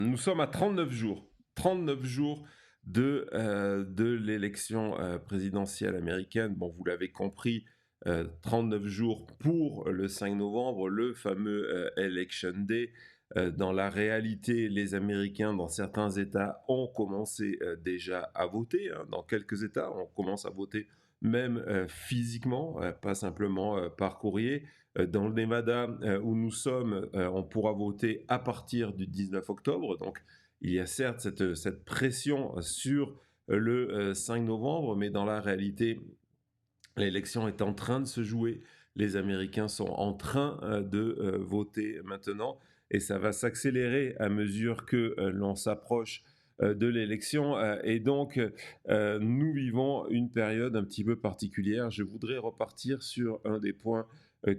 Nous sommes à 39 jours de l'élection présidentielle américaine. Bon, vous l'avez compris, 39 jours pour le 5 novembre, le fameux Election Day. Dans la réalité, les Américains, dans certains États, ont commencé déjà à voter, hein. Dans quelques États, on commence à voter même physiquement, pas simplement par courrier. Dans le Nevada où nous sommes, on pourra voter à partir du 19 octobre. Donc, il y a certes cette pression sur le 5 novembre, mais dans la réalité, l'élection est en train de se jouer. Les Américains sont en train de voter maintenant et ça va s'accélérer à mesure que l'on s'approche de l'élection. Et donc, nous vivons une période un petit peu particulière. Je voudrais repartir sur un des points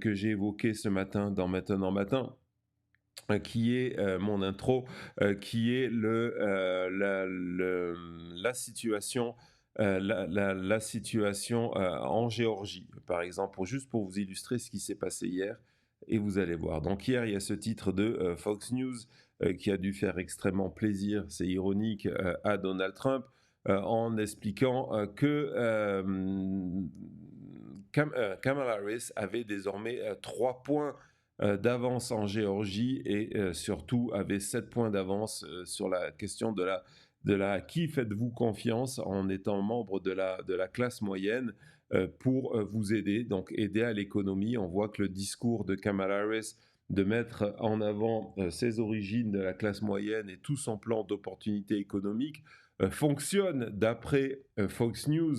que j'ai évoqué ce matin dans Maintenant Matin, qui est mon intro, qui est la situation, la situation en Géorgie, par exemple, juste pour vous illustrer ce qui s'est passé hier, et vous allez voir. Donc hier, il y a ce titre de Fox News qui a dû faire extrêmement plaisir, c'est ironique, à Donald Trump, en expliquant que Kamala Harris avait désormais 3 points d'avance en Géorgie et surtout avait 7 points d'avance sur la question de la qui faites-vous confiance en étant membre de la classe moyenne pour vous aider, donc aider à l'économie. On voit que le discours de Kamala Harris de mettre en avant ses origines de la classe moyenne et tout son plan d'opportunité économique fonctionne d'après Fox News.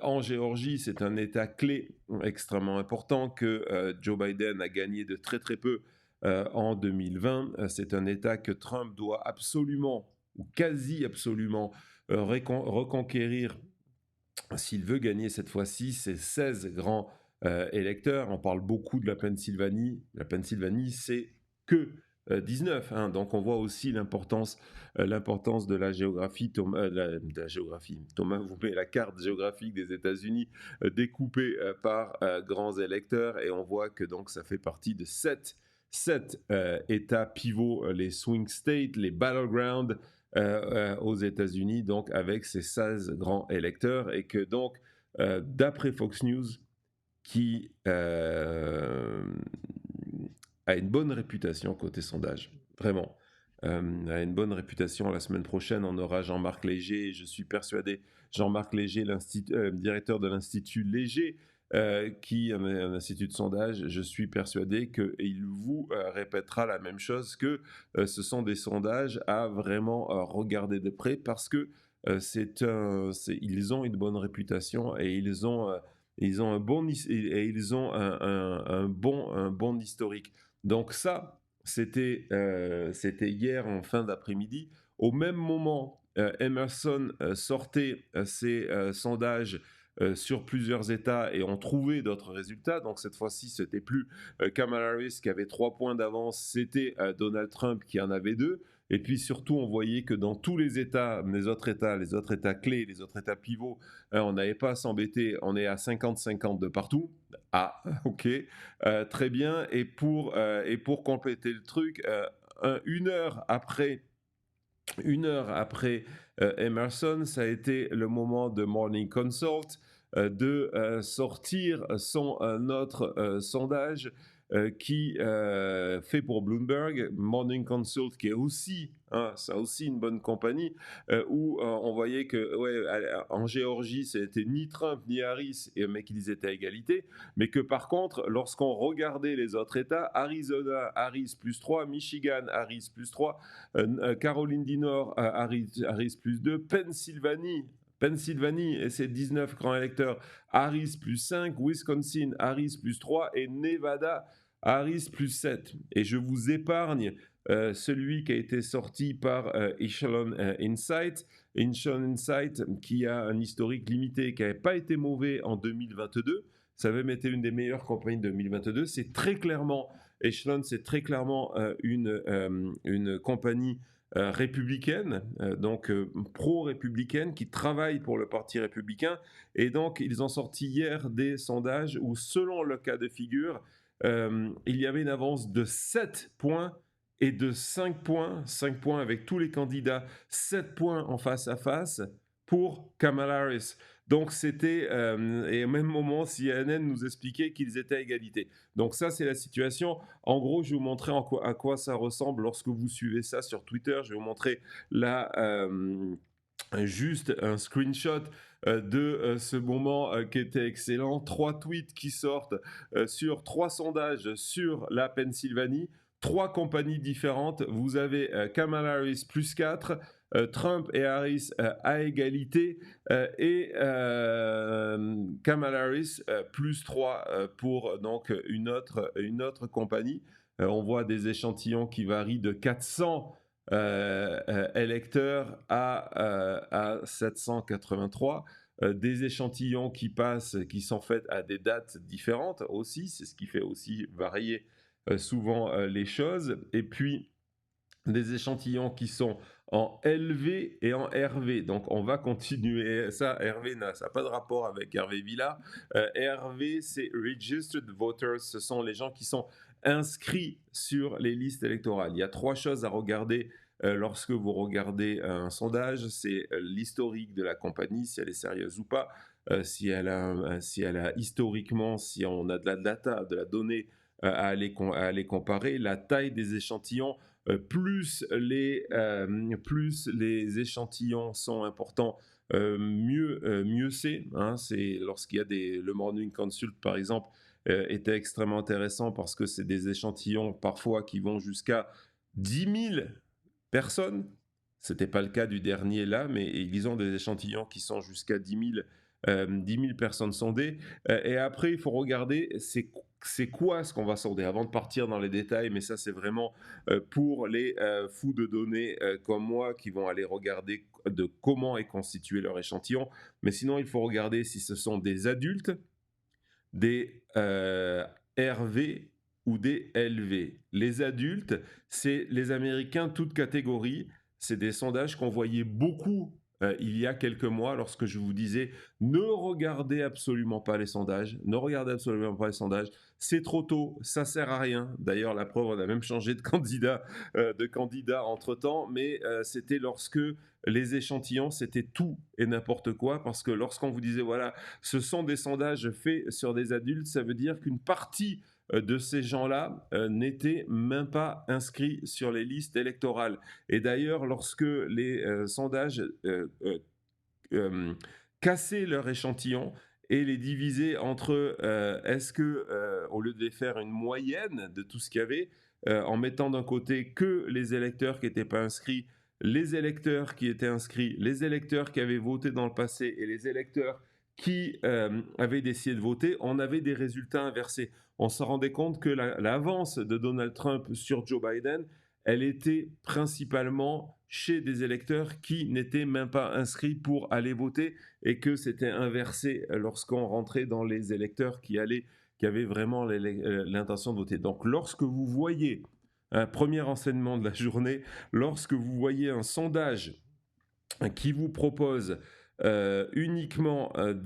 En Géorgie, c'est un État clé extrêmement important que Joe Biden a gagné de très très peu en 2020. C'est un État que Trump doit absolument, ou quasi absolument, reconquérir s'il veut gagner cette fois-ci ses 16 grands électeurs. On parle beaucoup de la Pennsylvanie. La Pennsylvanie, c'est que 19, hein. Donc on voit aussi l'importance de la géographie. De la géographie. Thomas vous met la carte géographique des États-Unis découpée par grands électeurs et on voit que donc ça fait partie de 7 États pivots, les swing states, les battlegrounds, aux États-Unis, donc avec ses 16 grands électeurs, et que donc, d'après Fox News, qui a une bonne réputation côté sondage, vraiment, a une bonne réputation. La semaine prochaine, on aura Jean-Marc Léger, je suis persuadé, Jean-Marc Léger, directeur de l'Institut Léger, qui est un institut de sondage, je suis persuadé qu'il vous répétera la même chose, que ce sont des sondages à vraiment regarder de près, parce que ils ont une bonne réputation et ils ont un bon, et ils ont un bon historique. Donc ça, c'était hier en fin d'après-midi. Au même moment, Emerson sortait ses sondages sur plusieurs États et ont trouvé d'autres résultats. Donc cette fois-ci, c'était plus Kamala Harris qui avait 3 points d'avance, c'était Donald Trump qui en avait 2. Et puis surtout, on voyait que dans tous les États, les autres États clés, les autres États pivots, on n'avait pas à s'embêter, on est à 50-50 de partout. Ah, ok, très bien. Et pour compléter le truc, une heure après Emerson, ça a été le moment de Morning Consult de sortir son autre sondage qui fait pour Bloomberg, Morning Consult, qui est aussi, hein, ça aussi une bonne compagnie, où on voyait que en Géorgie, c'était ni Trump ni Harris, mais qu'ils étaient à égalité, mais que par contre, lorsqu'on regardait les autres États, Arizona, Harris plus 3, Michigan, Harris plus 3, Caroline du Nord, Harris plus 2, Pennsylvanie et ses 19 grands électeurs, Harris plus 5, Wisconsin, Harris plus 3 et Nevada, Harris plus 7. Et je vous épargne celui qui a été sorti par Echelon Insight, qui a un historique limité, qui n'avait pas été mauvais en 2022. Ça avait été une des meilleures campagnes de 2022. C'est très clairement, Echelon, c'est très clairement une compagnie républicaine, donc pro-républicaine, qui travaille pour le Parti républicain. Et donc, ils ont sorti hier des sondages où, selon le cas de figure, il y avait une avance de 7 points et de 5 points avec tous les candidats, 7 points en face à face pour Kamala Harris. Donc c'était, et au même moment, CNN nous expliquait qu'ils étaient à égalité. Donc ça, c'est la situation. En gros, je vais vous montrer à quoi ça ressemble lorsque vous suivez ça sur Twitter. Je vais vous montrer là juste un screenshot de ce moment qui était excellent. 3 tweets qui sortent sur 3 sondages sur la Pennsylvanie. 3 compagnies différentes. Vous avez Kamala Harris plus 4, Trump et Harris à égalité et Kamala Harris plus 3 pour donc une autre compagnie. On voit des échantillons qui varient de 400 électeurs à 783. Des échantillons qui passent, qui sont faits à des dates différentes aussi, c'est ce qui fait aussi varier souvent les choses. Et puis des échantillons qui sont en LV et en RV. Donc on va continuer. Ça, RV, ça n'a pas de rapport avec Hervé Villa. RV, c'est Registered Voters. Ce sont les gens qui sont inscrits sur les listes électorales. Il y a 3 choses à regarder lorsque vous regardez un sondage. C'est l'historique de la compagnie, si elle est sérieuse ou pas. Si elle a historiquement, si on a de la data, de la donnée à aller comparer, la taille des échantillons, plus les échantillons sont importants, mieux c'est. Hein, c'est lorsqu'il y a le Morning Consult, par exemple, était extrêmement intéressant parce que c'est des échantillons parfois qui vont jusqu'à 10 000 personnes. Ce n'était pas le cas du dernier là, mais ils ont des échantillons qui sont jusqu'à 10 000 personnes sondées. Et après, il faut regarder c'est quoi ce qu'on va sonder avant de partir dans les détails, mais ça c'est vraiment pour les fous de données comme moi qui vont aller regarder de comment est constitué leur échantillon. Mais sinon, il faut regarder si ce sont des adultes, des RV ou des LV. Les adultes, c'est les Américains toutes catégories. C'est des sondages qu'on voyait beaucoup il y a quelques mois lorsque je vous disais ne regardez absolument pas les sondages, ne regardez absolument pas les sondages, c'est trop tôt, ça sert à rien. D'ailleurs, la preuve, on a même changé de candidat entre-temps, mais c'était lorsque les échantillons, c'était tout et n'importe quoi, parce que lorsqu'on vous disait, voilà, ce sont des sondages faits sur des adultes, ça veut dire qu'une partie de ces gens-là n'étaient même pas inscrits sur les listes électorales. Et d'ailleurs, lorsque les sondages cassaient leur échantillon et les divisaient entre est-ce que, au lieu de faire une moyenne de tout ce qu'il y avait, en mettant d'un côté que les électeurs qui n'étaient pas inscrits, les électeurs qui étaient inscrits, les électeurs qui avaient voté dans le passé et les électeurs qui avaient décidé de voter, on avait des résultats inversés. On se rendait compte que l'avance de Donald Trump sur Joe Biden, elle était principalement chez des électeurs qui n'étaient même pas inscrits pour aller voter et que c'était inversé lorsqu'on rentrait dans les électeurs qui avaient vraiment l'intention de voter. Donc lorsque vous voyez un premier enseignement de la journée, lorsque vous voyez un sondage qui vous propose uniquement un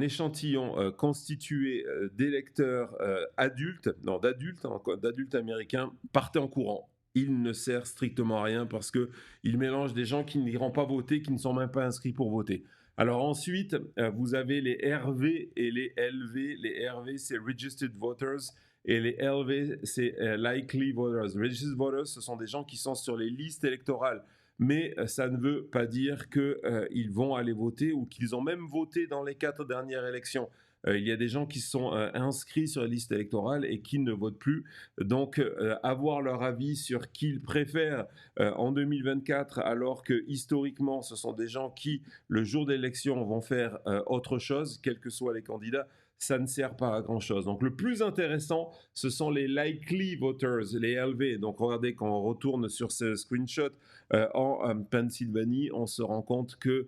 échantillon constitué d'électeurs adultes, non d'adultes américains, partez en courant. Il ne sert strictement à rien parce qu'il mélange des gens qui n'iront pas voter, qui ne sont même pas inscrits pour voter. Alors ensuite, vous avez les RV et les LV. Les RV, c'est Registered Voters. Et les LV, c'est Likely Voters. Registered Voters, ce sont des gens qui sont sur les listes électorales. Mais ça ne veut pas dire qu'ils vont aller voter ou qu'ils ont même voté dans les 4 dernières élections. Il y a des gens qui sont inscrits sur la liste électorale et qui ne votent plus. Donc, avoir leur avis sur qui ils préfèrent en 2024, alors que historiquement, ce sont des gens qui, le jour de l'élection, vont faire autre chose, quels que soient les candidats, ça ne sert pas à grand-chose. Donc, le plus intéressant, ce sont les likely voters, les LV. Donc, regardez, quand on retourne sur ce screenshot en Pennsylvanie, on se rend compte qu'il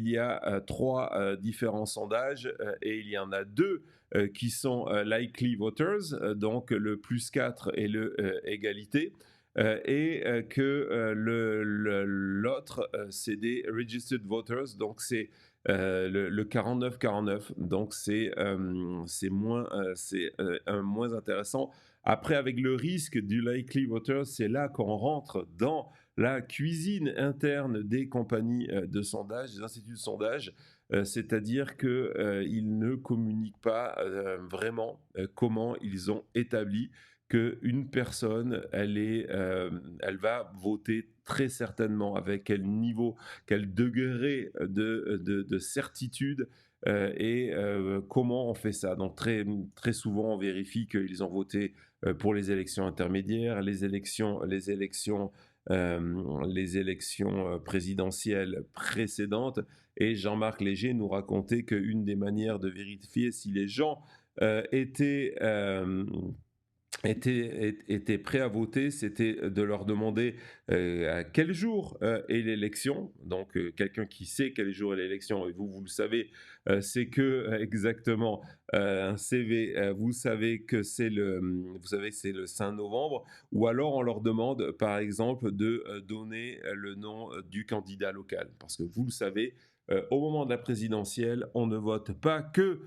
y a 3 différents sondages et il y en a 2 qui sont likely voters, donc le plus 4 et le égalité. Et que l'autre, c'est des registered voters, donc c'est le 49-49. Donc c'est moins intéressant. Après, avec le risque du likely voter, c'est là qu'on rentre dans la cuisine interne des compagnies de sondage, des instituts de sondage, c'est-à-dire qu'ils ne communiquent pas vraiment comment ils ont établi qu'une personne, elle va voter très certainement, avec quel niveau, quel degré de certitude, et comment on fait ça. Donc très souvent, on vérifie qu'ils ont voté pour les élections intermédiaires, les élections présidentielles précédentes. Et Jean-Marc Léger nous racontait qu'une des manières de vérifier si les gens euh, étaient, euh, étaient prêts à voter, c'était de leur demander à quel jour est l'élection. Donc, quelqu'un qui sait quel jour est l'élection, et vous le savez, c'est que exactement un CV, vous savez que c'est le 5 novembre, ou alors on leur demande, par exemple, de donner le nom du candidat local. Parce que vous le savez, au moment de la présidentielle, on ne vote pas que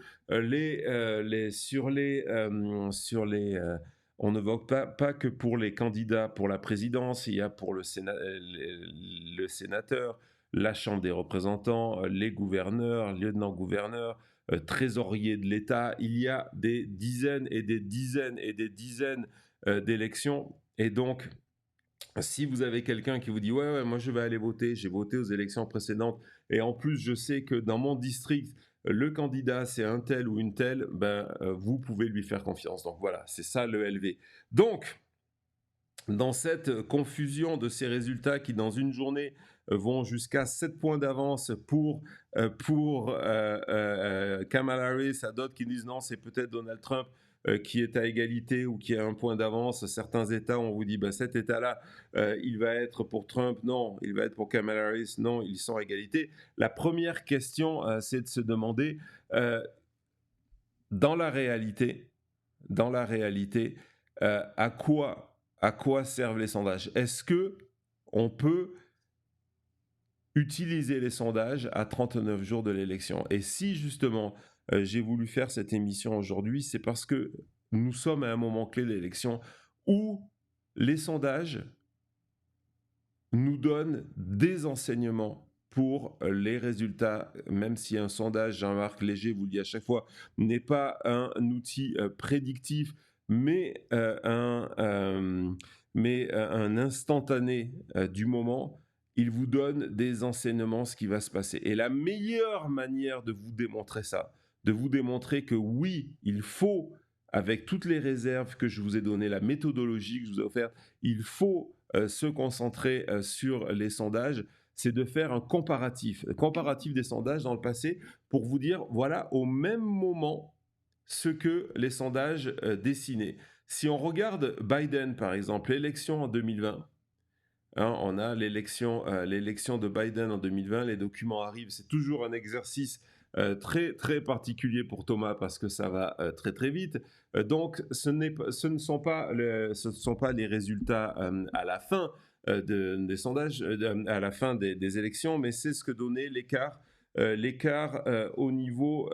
on ne vote pas que pour les candidats pour la présidence, il y a pour le sénateur, la Chambre des représentants, les gouverneurs, lieutenants-gouverneurs, trésoriers de l'État. Il y a des dizaines et des dizaines et des dizaines d'élections. Et donc, si vous avez quelqu'un qui vous dit ouais, moi je vais aller voter, j'ai voté aux élections précédentes, et en plus je sais que dans mon district le candidat c'est un tel ou une telle, vous pouvez lui faire confiance. Donc voilà, c'est ça le LV. Donc dans cette confusion de ces résultats qui dans une journée vont jusqu'à 7 points d'avance pour Kamala Harris, à d'autres qui disent non, c'est peut-être Donald Trump qui est à égalité ou qui a un point d'avance. Certains États, on vous dit, cet État-là, il va être pour Trump, non, il va être pour Kamala Harris, non, ils sont à égalité. La première question, c'est de se demander, euh, dans la réalité, à quoi servent les sondages? Est-ce que on peut utiliser les sondages à 39 jours de l'élection? Et si justement j'ai voulu faire cette émission aujourd'hui, c'est parce que nous sommes à un moment clé de l'élection où les sondages nous donnent des enseignements pour les résultats, même si un sondage, Jean-Marc Léger vous le dit à chaque fois, n'est pas un outil prédictif, mais, un instantané du moment. Il vous donne des enseignements, ce qui va se passer. Et la meilleure manière de vous démontrer ça, de vous démontrer que oui, il faut, avec toutes les réserves que je vous ai données, la méthodologie que je vous ai offerte, il faut se concentrer sur les sondages, c'est de faire un comparatif des sondages dans le passé pour vous dire, voilà, au même moment, ce que les sondages dessinaient. Si on regarde Biden, par exemple, l'élection en 2020, hein, on a l'élection de Biden en 2020, les documents arrivent, c'est toujours un exercice très très particulier pour Thomas parce que ça va très très vite. Donc ce ne sont pas les résultats à la fin des sondages, à la fin des élections, mais c'est ce que donnait l'écart au niveau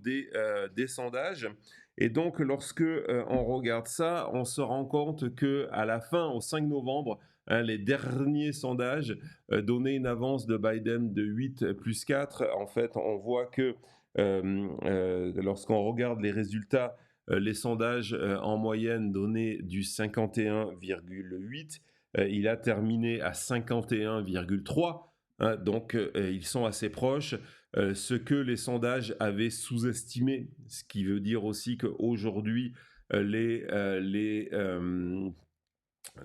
des sondages. Et donc, lorsque on regarde ça, on se rend compte que à la fin, au 5 novembre, hein, les derniers sondages donnaient une avance de Biden de 8 plus 4. En fait, on voit que lorsqu'on regarde les résultats, les sondages en moyenne donnaient du 51,8. Il a terminé à 51,3. Hein, donc, ils sont assez proches. Ce que les sondages avaient sous-estimé, ce qui veut dire aussi qu'aujourd'hui, euh, les, euh, les, euh,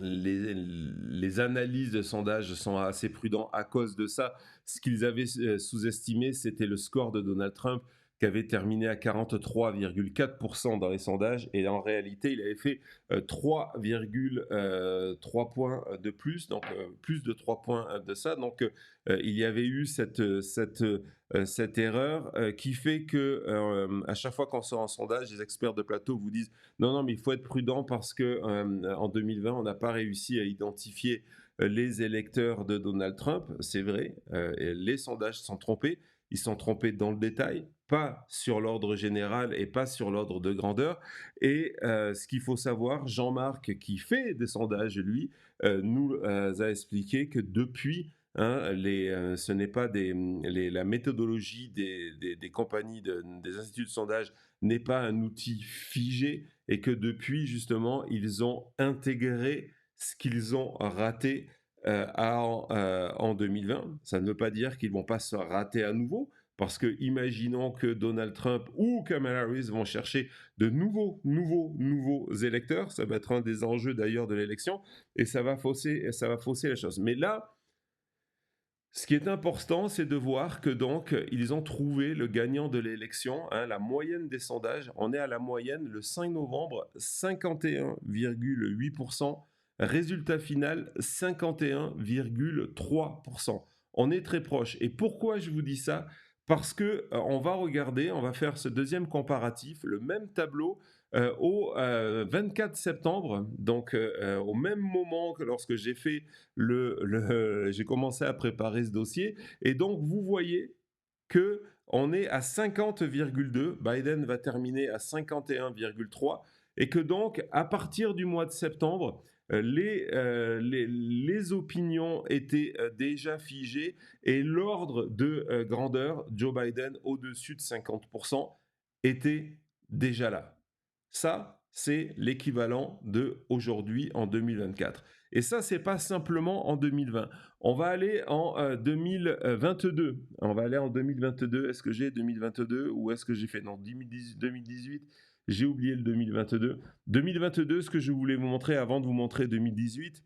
les analyses de sondage sont assez prudents à cause de ça. Ce qu'ils avaient sous-estimé, c'était le score de Donald Trump qui avait terminé à 43,4% dans les sondages. Et en réalité, il avait fait 3,3 points de plus, donc plus de 3 points de ça. Donc il y avait eu cette erreur qui fait que à chaque fois qu'on sort un sondage, les experts de plateau vous disent non, non, mais il faut être prudent parce que en 2020, on n'a pas réussi à identifier les électeurs de Donald Trump. C'est vrai, et les sondages sont trompés. ils sont trompés dans le détail, pas sur l'ordre général et pas sur l'ordre de grandeur. Et ce qu'il faut savoir, Jean-Marc, qui fait des sondages, lui, nous a expliqué que depuis, hein, ce n'est pas la méthodologie des compagnies, des instituts de sondage n'est pas un outil figé et que depuis, justement, ils ont intégré ce qu'ils ont raté en 2020. Ça ne veut pas dire qu'ils ne vont pas se rater à nouveau, parce que imaginons que Donald Trump ou Kamala Harris vont chercher de nouveaux électeurs. Ça va être un des enjeux d'ailleurs de l'élection et ça va fausser la chose. Mais là, ce qui est important, c'est de voir que donc ils ont trouvé le gagnant de l'élection, hein, la moyenne des sondages. On est à la moyenne le 5 novembre, 51,8%. Résultat final, 51,3%. On est très proche. Et pourquoi je vous dis ça? Parce que on va regarder, on va faire ce deuxième comparatif, le même tableau au 24 septembre, donc au même moment que lorsque j'ai fait j'ai commencé à préparer ce dossier. Et donc, vous voyez que on est à 50,2, Biden va terminer à 51,3, et que donc, à partir du mois de septembre, les opinions étaient déjà figées et l'ordre de grandeur, Joe Biden au-dessus de 50%, était déjà là. Ça, c'est l'équivalent de aujourd'hui en 2024. Et ça, c'est pas simplement en 2020. On va aller en 2022. On va aller en 2022. Est-ce que j'ai 2022 ou est-ce que j'ai fait non 2018? J'ai oublié le 2022. 2022, ce que je voulais vous montrer avant de vous montrer 2018.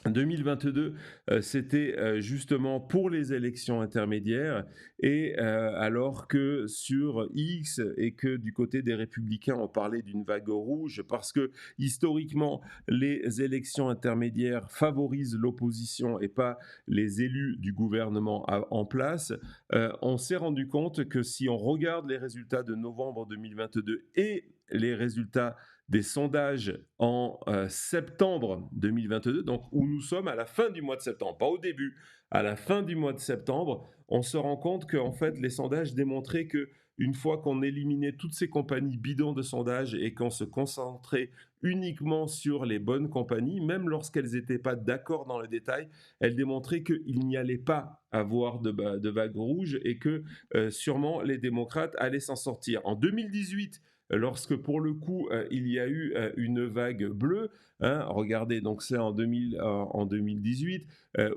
2022, c'était justement pour les élections intermédiaires et alors que sur X et que du côté des Républicains, on parlait d'une vague rouge parce que historiquement, les élections intermédiaires favorisent l'opposition et pas les élus du gouvernement en place. On s'est rendu compte que si on regarde les résultats de novembre 2022 et les résultats des sondages en septembre 2022, donc où nous sommes à la fin du mois de septembre, pas au début, à la fin du mois de septembre, on se rend compte qu'en fait, les sondages démontraient que une fois qu'on éliminait toutes ces compagnies bidons de sondage et qu'on se concentrait uniquement sur les bonnes compagnies, même lorsqu'elles n'étaient pas d'accord dans le détail, elles démontraient qu'il n'y allait pas avoir de vague rouge et que sûrement les démocrates allaient s'en sortir. En 2018, lorsque pour le coup il y a eu une vague bleue, hein, regardez, donc c'est en 2018,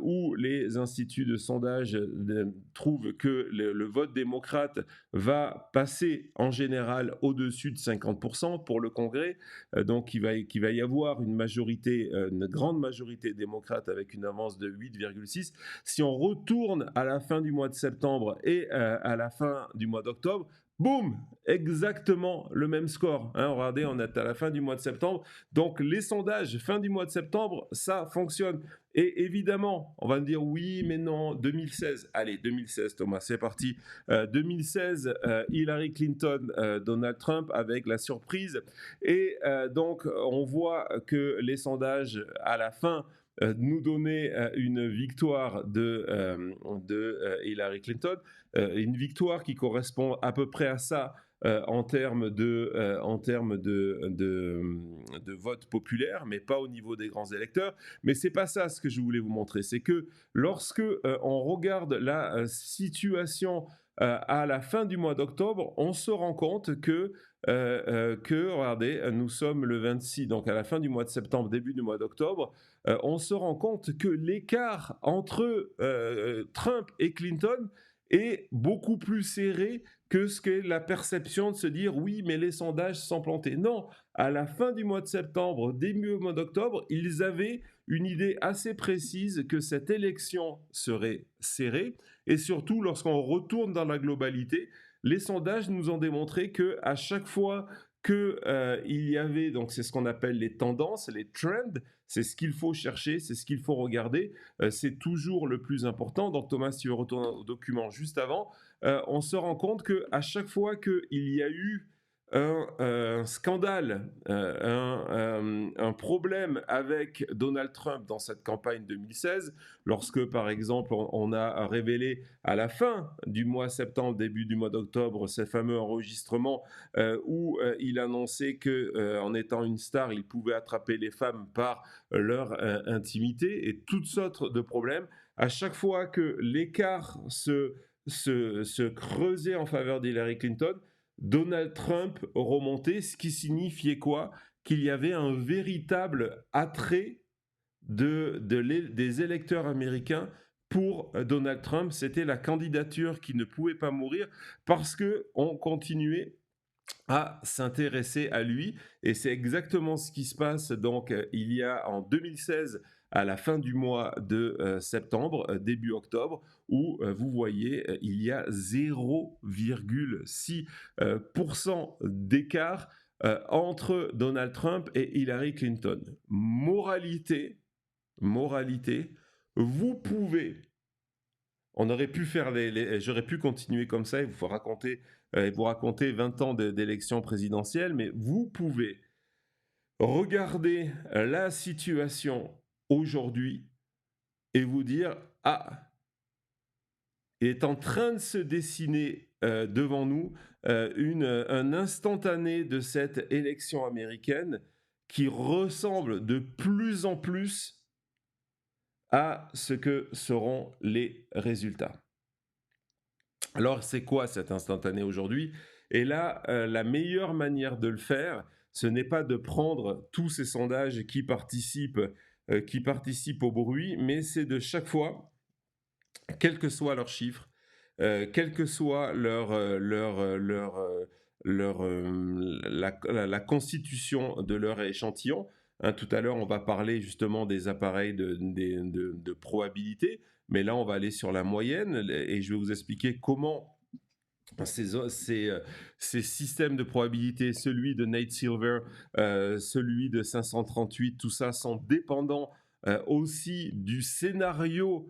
où les instituts de sondage trouvent que le vote démocrate va passer en général au-dessus de 50% pour le Congrès, donc il va y avoir une majorité, une grande majorité démocrate avec une avance de 8,6. Si on retourne à la fin du mois de septembre et à la fin du mois d'octobre, boum, exactement le même score. Hein, regardez, on est à la fin du mois de septembre. Donc, les sondages, fin du mois de septembre, ça fonctionne. Et évidemment, on va me dire oui, mais non, 2016. Allez, 2016, Thomas, c'est parti. 2016, Hillary Clinton, Donald Trump avec la surprise. Et donc, on voit que les sondages, à la fin, nous donnaient une victoire de Hillary Clinton. Une victoire qui correspond à peu près à ça en termes de vote populaire, mais pas au niveau des grands électeurs. Mais c'est pas ça ce que je voulais vous montrer. C'est que lorsque on regarde la situation à la fin du mois d'octobre, on se rend compte que, regardez, nous sommes le 26, donc à la fin du mois de septembre, début du mois d'octobre, on se rend compte que l'écart entre Trump et Clinton est beaucoup plus serré que ce qu'est la perception de se dire oui, mais les sondages sont plantés. Non, à la fin du mois de septembre, début du mois d'octobre, ils avaient une idée assez précise que cette élection serait serrée. Et surtout, lorsqu'on retourne dans la globalité, les sondages nous ont démontré que à chaque fois qu'il y avait, donc c'est ce qu'on appelle les tendances, les trends, c'est ce qu'il faut chercher, c'est ce qu'il faut regarder, c'est toujours le plus important. Donc Thomas, si tu veux retourner au document juste avant, on se rend compte qu'à chaque fois qu'il y a eu un scandale, un problème avec Donald Trump dans cette campagne 2016, lorsque, par exemple, on a révélé à la fin du mois septembre, début du mois d'octobre, ce fameux enregistrement où il annonçait que, en étant une star, il pouvait attraper les femmes par leur intimité et toutes sortes de problèmes. À chaque fois que l'écart se creusait en faveur d'Hillary Clinton, Donald Trump remontait, ce qui signifiait quoi? Qu'il y avait un véritable attrait des électeurs américains pour Donald Trump. C'était la candidature qui ne pouvait pas mourir parce qu'on continuait à s'intéresser à lui. Et c'est exactement ce qui se passe donc il y a en 2016 à la fin du mois de septembre, début octobre, où vous voyez, il y a 0,6% d'écart entre Donald Trump et Hillary Clinton. Moralité, vous pouvez on aurait pu faire j'aurais pu continuer comme ça et vous raconter 20 ans d'élections présidentielles, mais vous pouvez regarder la situation aujourd'hui et vous dire, ah, il est en train de se dessiner devant nous un instantané de cette élection américaine qui ressemble de plus en plus à ce que seront les résultats. Alors, c'est quoi cet instantané aujourd'hui? Et là, la meilleure manière de le faire, ce n'est pas de prendre tous ces sondages qui participent au bruit, mais c'est de chaque fois, quels que soient leurs chiffres, quelle que soit la constitution de leur échantillon. Hein, tout à l'heure, on va parler justement des appareils de probabilité, mais là, on va aller sur la moyenne et je vais vous expliquer comment ces systèmes de probabilité, celui de Nate Silver, celui de 538, tout ça sont dépendants aussi du scénario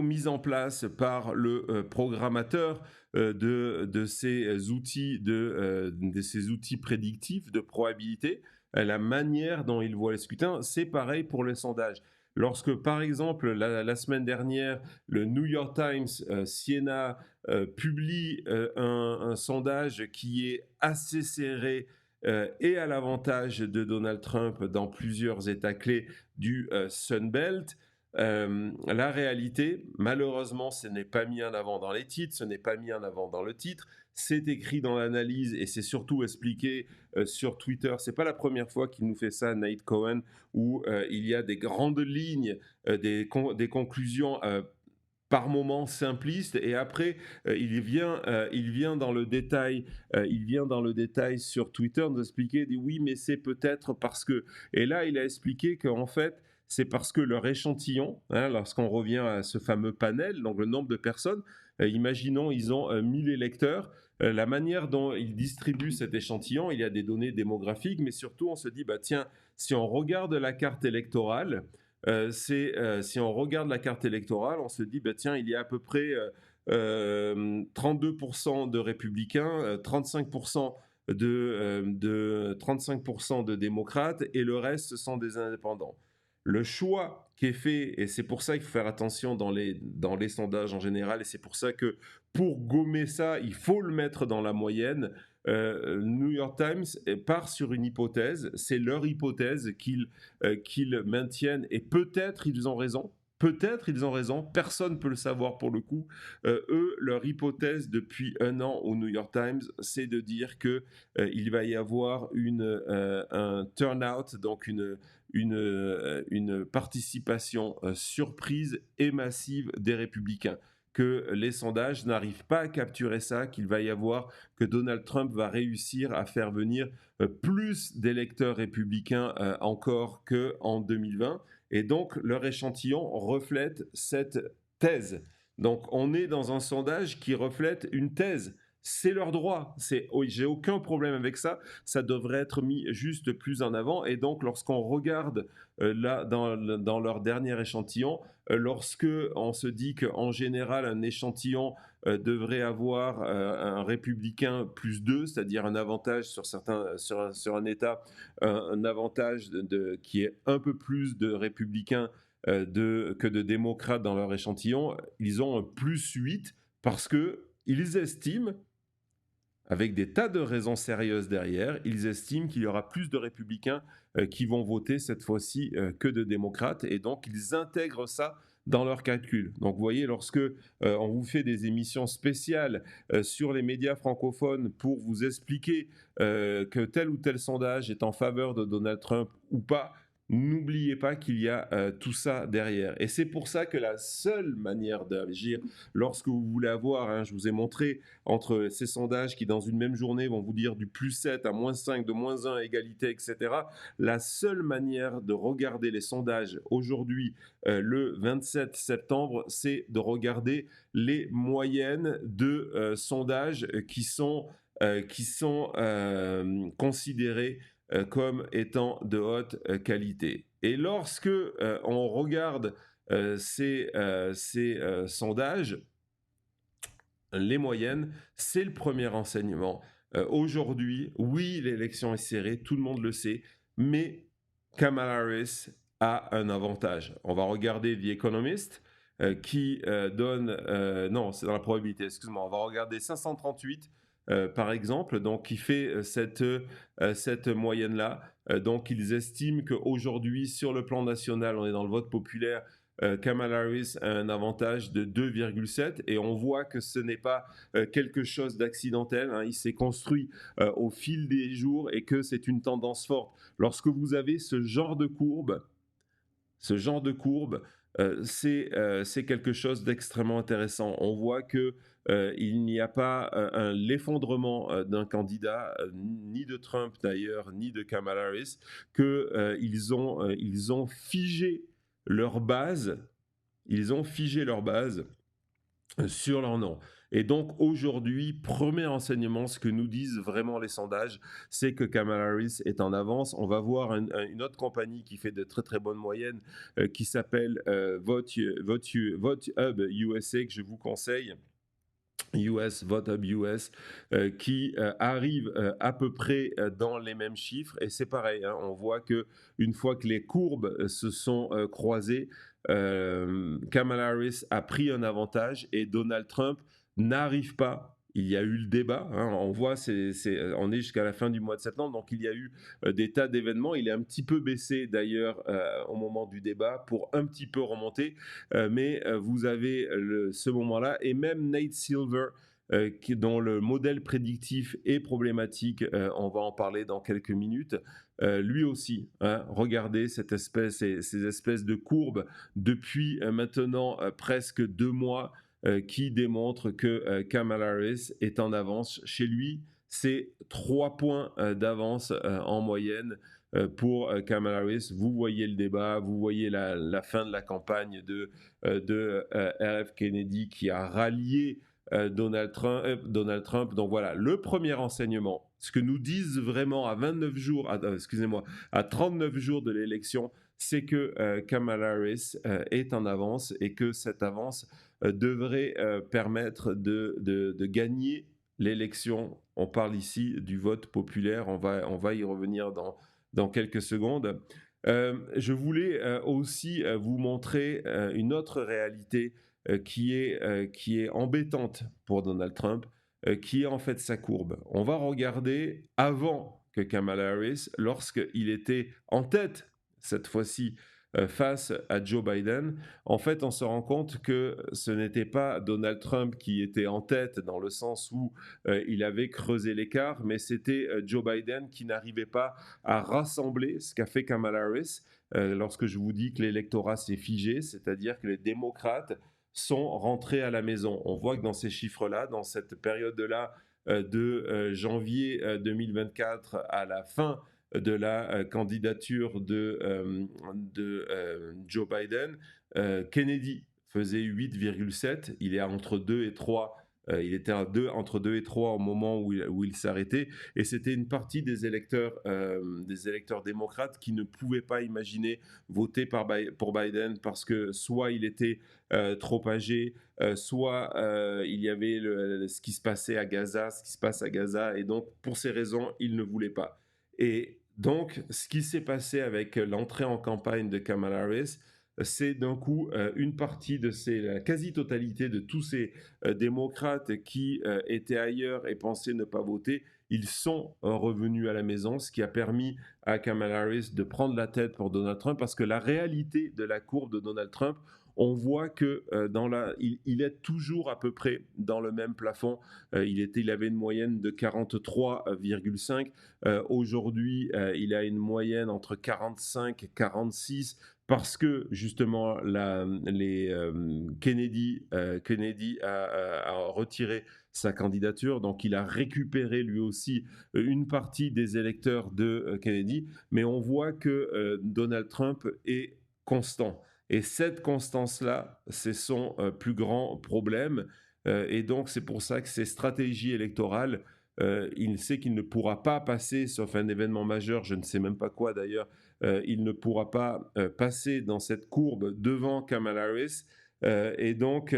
mis en place par le programmateur de ces outils prédictifs de probabilité, la manière dont il voit les scrutins, c'est pareil pour le sondage. Lorsque, par exemple, la semaine dernière, le New York Times, Siena, publie un sondage qui est assez serré et à l'avantage de Donald Trump dans plusieurs États clés du Sun Belt, la réalité, malheureusement, ce n'est pas mis en avant dans les titres, ce n'est pas mis en avant dans le titre, c'est écrit dans l'analyse et c'est surtout expliqué sur Twitter. C'est pas la première fois qu'il nous fait ça, Nate Cohen, où il y a des grandes lignes, des conclusions par moments simplistes et après il vient dans le détail sur Twitter nous expliquer, dit oui mais c'est peut-être parce que, et là il a expliqué qu'en fait c'est parce que leur échantillon, hein, lorsqu'on revient à ce fameux panel, donc le nombre de personnes, imaginons ils ont 1000 électeurs, la manière dont ils distribuent cet échantillon, il y a des données démographiques, mais surtout on se dit, bah tiens, si on regarde la carte électorale, si on regarde la carte électorale, on se dit, bah tiens, il y a à peu près 32% de républicains, 35% de 35% de démocrates et le reste ce sont des indépendants. Le choix qui est fait, et c'est pour ça qu'il faut faire attention dans les sondages en général, et c'est pour ça que pour gommer ça, il faut le mettre dans la moyenne. New York Times part sur une hypothèse, c'est leur hypothèse qu'ils maintiennent, et peut-être ils ont raison. Peut-être ils ont raison, personne ne peut le savoir pour le coup. Eux, leur hypothèse depuis un an au New York Times, c'est de dire qu'il va y avoir un turnout, donc une participation surprise et massive des républicains, que les sondages n'arrivent pas à capturer ça, que Donald Trump va réussir à faire venir plus d'électeurs républicains encore qu'en 2020. Et donc, leur échantillon reflète cette thèse. Donc, on est dans un sondage qui reflète une thèse. c'est leur droit. Oui, j'ai aucun problème avec ça. Ça devrait être mis juste plus en avant. Et donc, lorsqu'on regarde là dans leur dernier échantillon, lorsque on se dit qu'en général, un échantillon devrait avoir un républicain plus 2, c'est-à-dire un avantage sur un État, un avantage qui est un peu plus de républicains que de démocrates dans leur échantillon, ils ont un plus 8 parce qu'ils estiment, avec des tas de raisons sérieuses derrière, ils estiment qu'il y aura plus de républicains qui vont voter cette fois-ci que de démocrates, et donc ils intègrent ça dans leurs calculs. Donc vous voyez, lorsque on vous fait des émissions spéciales sur les médias francophones pour vous expliquer que tel ou tel sondage est en faveur de Donald Trump ou pas, n'oubliez pas qu'il y a tout ça derrière. Et c'est pour ça que la seule manière d'agir, lorsque vous voulez avoir, je vous ai montré, entre ces sondages qui, dans une même journée, vont vous dire du plus 7 à moins 5, de moins 1 à égalité, etc. La seule manière de regarder les sondages aujourd'hui, le 27 septembre, c'est de regarder les moyennes de sondages qui sont considérés comme étant de haute qualité. Et lorsque on regarde ces sondages, les moyennes, c'est le premier enseignement. Aujourd'hui, oui, l'élection est serrée, tout le monde le sait, mais Kamala Harris a un avantage. On va regarder The Economist qui donne... non, c'est dans la probabilité, excuse-moi. On va regarder 538 par exemple, donc qui fait cette moyenne-là. Donc ils estiment qu'aujourd'hui, sur le plan national, on est dans le vote populaire, Kamala Harris a un avantage de 2,7 et on voit que ce n'est pas quelque chose d'accidentel, il s'est construit au fil des jours et que c'est une tendance forte. Lorsque vous avez ce genre de courbe, c'est quelque chose d'extrêmement intéressant. On voit que il n'y a pas l'effondrement d'un candidat, ni de Trump d'ailleurs, ni de Kamala Harris, qu'ils ils ont figé leur base, sur leur nom. Et donc aujourd'hui, premier enseignement, ce que nous disent vraiment les sondages, c'est que Kamala Harris est en avance. On va voir une autre compagnie qui fait de très très bonnes moyennes, qui s'appelle VoteHub USA, que je vous conseille. VoteHub US, qui arrive à peu près dans les mêmes chiffres. Et c'est pareil, on voit que une fois que les courbes se sont croisées, Kamala Harris a pris un avantage et Donald Trump n'arrive pas. Il y a eu le débat, on voit, on est jusqu'à la fin du mois de septembre, donc il y a eu des tas d'événements. Il est un petit peu baissé d'ailleurs au moment du débat pour un petit peu remonter, mais vous avez ce moment-là, et même Nate Silver, dont le modèle prédictif est problématique, on va en parler dans quelques minutes, lui aussi, regardez ces espèces de courbes depuis maintenant presque 2 mois, qui démontrent que Kamala Harris est en avance. Chez lui, c'est 3 points d'avance en moyenne pour Kamala Harris. Vous voyez le débat, vous voyez la fin de la campagne de RF Kennedy qui a rallié Donald Trump. Donc voilà, le premier enseignement, ce que nous disent vraiment à 29 jours, à 39 jours de l'élection, c'est que Kamala Harris est en avance et que cette avance devrait permettre de gagner l'élection. On parle ici du vote populaire, on va y revenir dans quelques secondes. Je voulais aussi vous montrer une autre réalité qui est embêtante pour Donald Trump, qui est en fait sa courbe. On va regarder avant que Kamala Harris, lorsqu'il était en tête, cette fois-ci, face à Joe Biden. En fait, on se rend compte que ce n'était pas Donald Trump qui était en tête dans le sens où il avait creusé l'écart, mais c'était Joe Biden qui n'arrivait pas à rassembler ce qu'a fait Kamala Harris. Lorsque je vous dis que l'électorat s'est figé, c'est-à-dire que les démocrates sont rentrés à la maison. On voit que dans ces chiffres-là, dans cette période-là de janvier 2024 à la fin de la candidature de Joe Biden, Kennedy faisait 8,7, il est entre 2 et 3 Il était entre 2 et 3 au moment où il s'arrêtait. Et c'était une partie des électeurs démocrates qui ne pouvaient pas imaginer voter pour Biden parce que soit il était trop âgé, soit il y avait ce qui se passait à Gaza, ce qui se passe à Gaza. Et donc, pour ces raisons, ils ne voulaient pas. Et donc, ce qui s'est passé avec l'entrée en campagne de Kamala Harris, c'est d'un coup une partie la quasi-totalité de tous ces démocrates qui étaient ailleurs et pensaient ne pas voter, ils sont revenus à la maison, ce qui a permis à Kamala Harris de prendre la tête pour Donald Trump, parce que la réalité de la courbe de Donald Trump, on voit que il est toujours à peu près dans le même plafond. Il avait une moyenne de 43,5. Aujourd'hui, il a une moyenne entre 45 et 46 parce que justement Kennedy a retiré sa candidature, donc il a récupéré lui aussi une partie des électeurs de Kennedy, mais on voit que Donald Trump est constant. Et cette constance-là, c'est son plus grand problème. Et donc, c'est pour ça que ces stratégies électorales, il sait qu'il ne pourra pas passer, sauf un événement majeur, je ne sais même pas quoi d'ailleurs, il ne pourra pas passer dans cette courbe devant Kamala Harris. Et donc,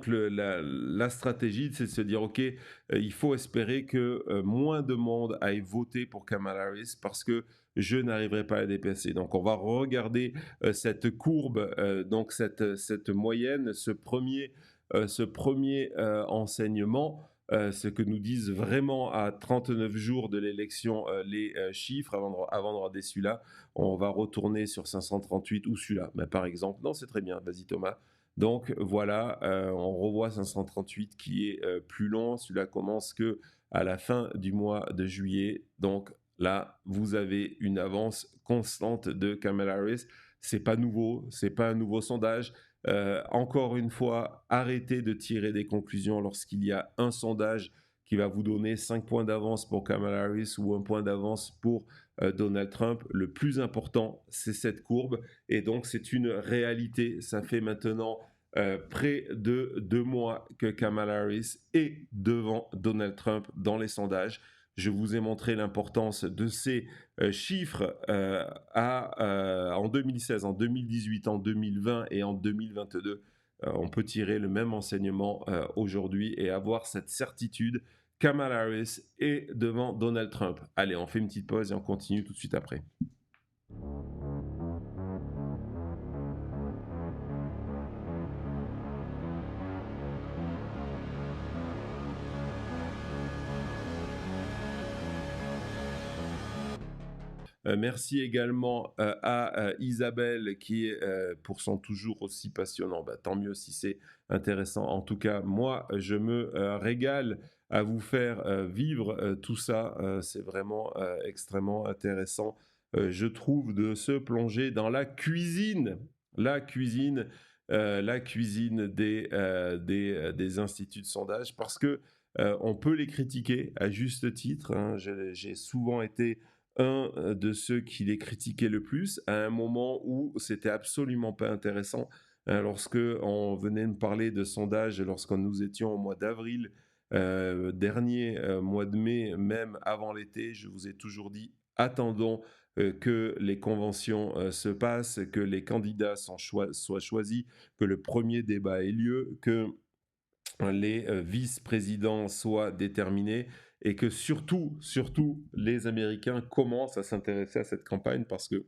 la stratégie, c'est de se dire, OK, il faut espérer que moins de monde aille voter pour Kamala Harris parce que je n'arriverai pas à la dépasser. Donc, on va regarder cette courbe, donc cette moyenne, ce premier enseignement. Ce que nous disent vraiment à 39 jours de l'élection les chiffres, avant de regarder celui-là, on va retourner sur 538 ou celui-là. Mais par exemple, non, c'est très bien, vas-y Thomas. Donc voilà, on revoit 538 qui est plus long. Celui-là commence que à la fin du mois de juillet. Donc là, vous avez une avance constante de Kamala Harris. C'est pas nouveau, c'est pas un nouveau sondage. Encore une fois, arrêtez de tirer des conclusions lorsqu'il y a un sondage qui va vous donner 5 points d'avance pour Kamala Harris ou 1 point d'avance pour Donald Trump. Le plus important, c'est cette courbe. Et donc, c'est une réalité. Ça fait maintenant près de 2 mois que Kamala Harris est devant Donald Trump dans les sondages. Je vous ai montré l'importance de ces chiffres en 2016, en 2018, en 2020 et en 2022. On peut tirer le même enseignement aujourd'hui et avoir cette certitude. Kamala Harris est devant Donald Trump. Allez, on fait une petite pause et on continue tout de suite après. Merci également à Isabelle qui est pour son toujours aussi passionnant. Bah, tant mieux si c'est intéressant. En tout cas, moi, je me régale à vous faire vivre tout ça. C'est vraiment extrêmement intéressant, je trouve, de se plonger dans la cuisine, la cuisine des instituts de sondage, parce que on peut les critiquer à juste titre, hein. J'ai souvent été un de ceux qui les critiquaient le plus, à un moment où c'était absolument pas intéressant. Lorsque on venait me parler de sondages, lorsque nous étions au mois d'avril dernier, mois de mai, même avant l'été, je vous ai toujours dit, attendons que les conventions se passent, que les candidats soient choisis, que le premier débat ait lieu, que les vice-présidents soient déterminés et que surtout, les Américains commencent à s'intéresser à cette campagne parce que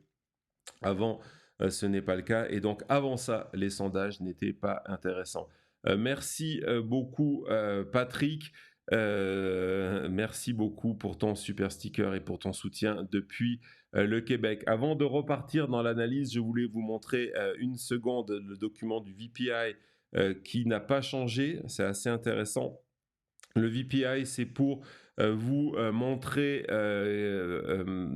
avant, ce n'est pas le cas. Et donc, avant ça, les sondages n'étaient pas intéressants. Merci beaucoup, Patrick. Merci beaucoup pour ton super sticker et pour ton soutien depuis le Québec. Avant de repartir dans l'analyse, je voulais vous montrer une seconde le document du VPI qui n'a pas changé. C'est assez intéressant. Le VPI, c'est pour vous montrer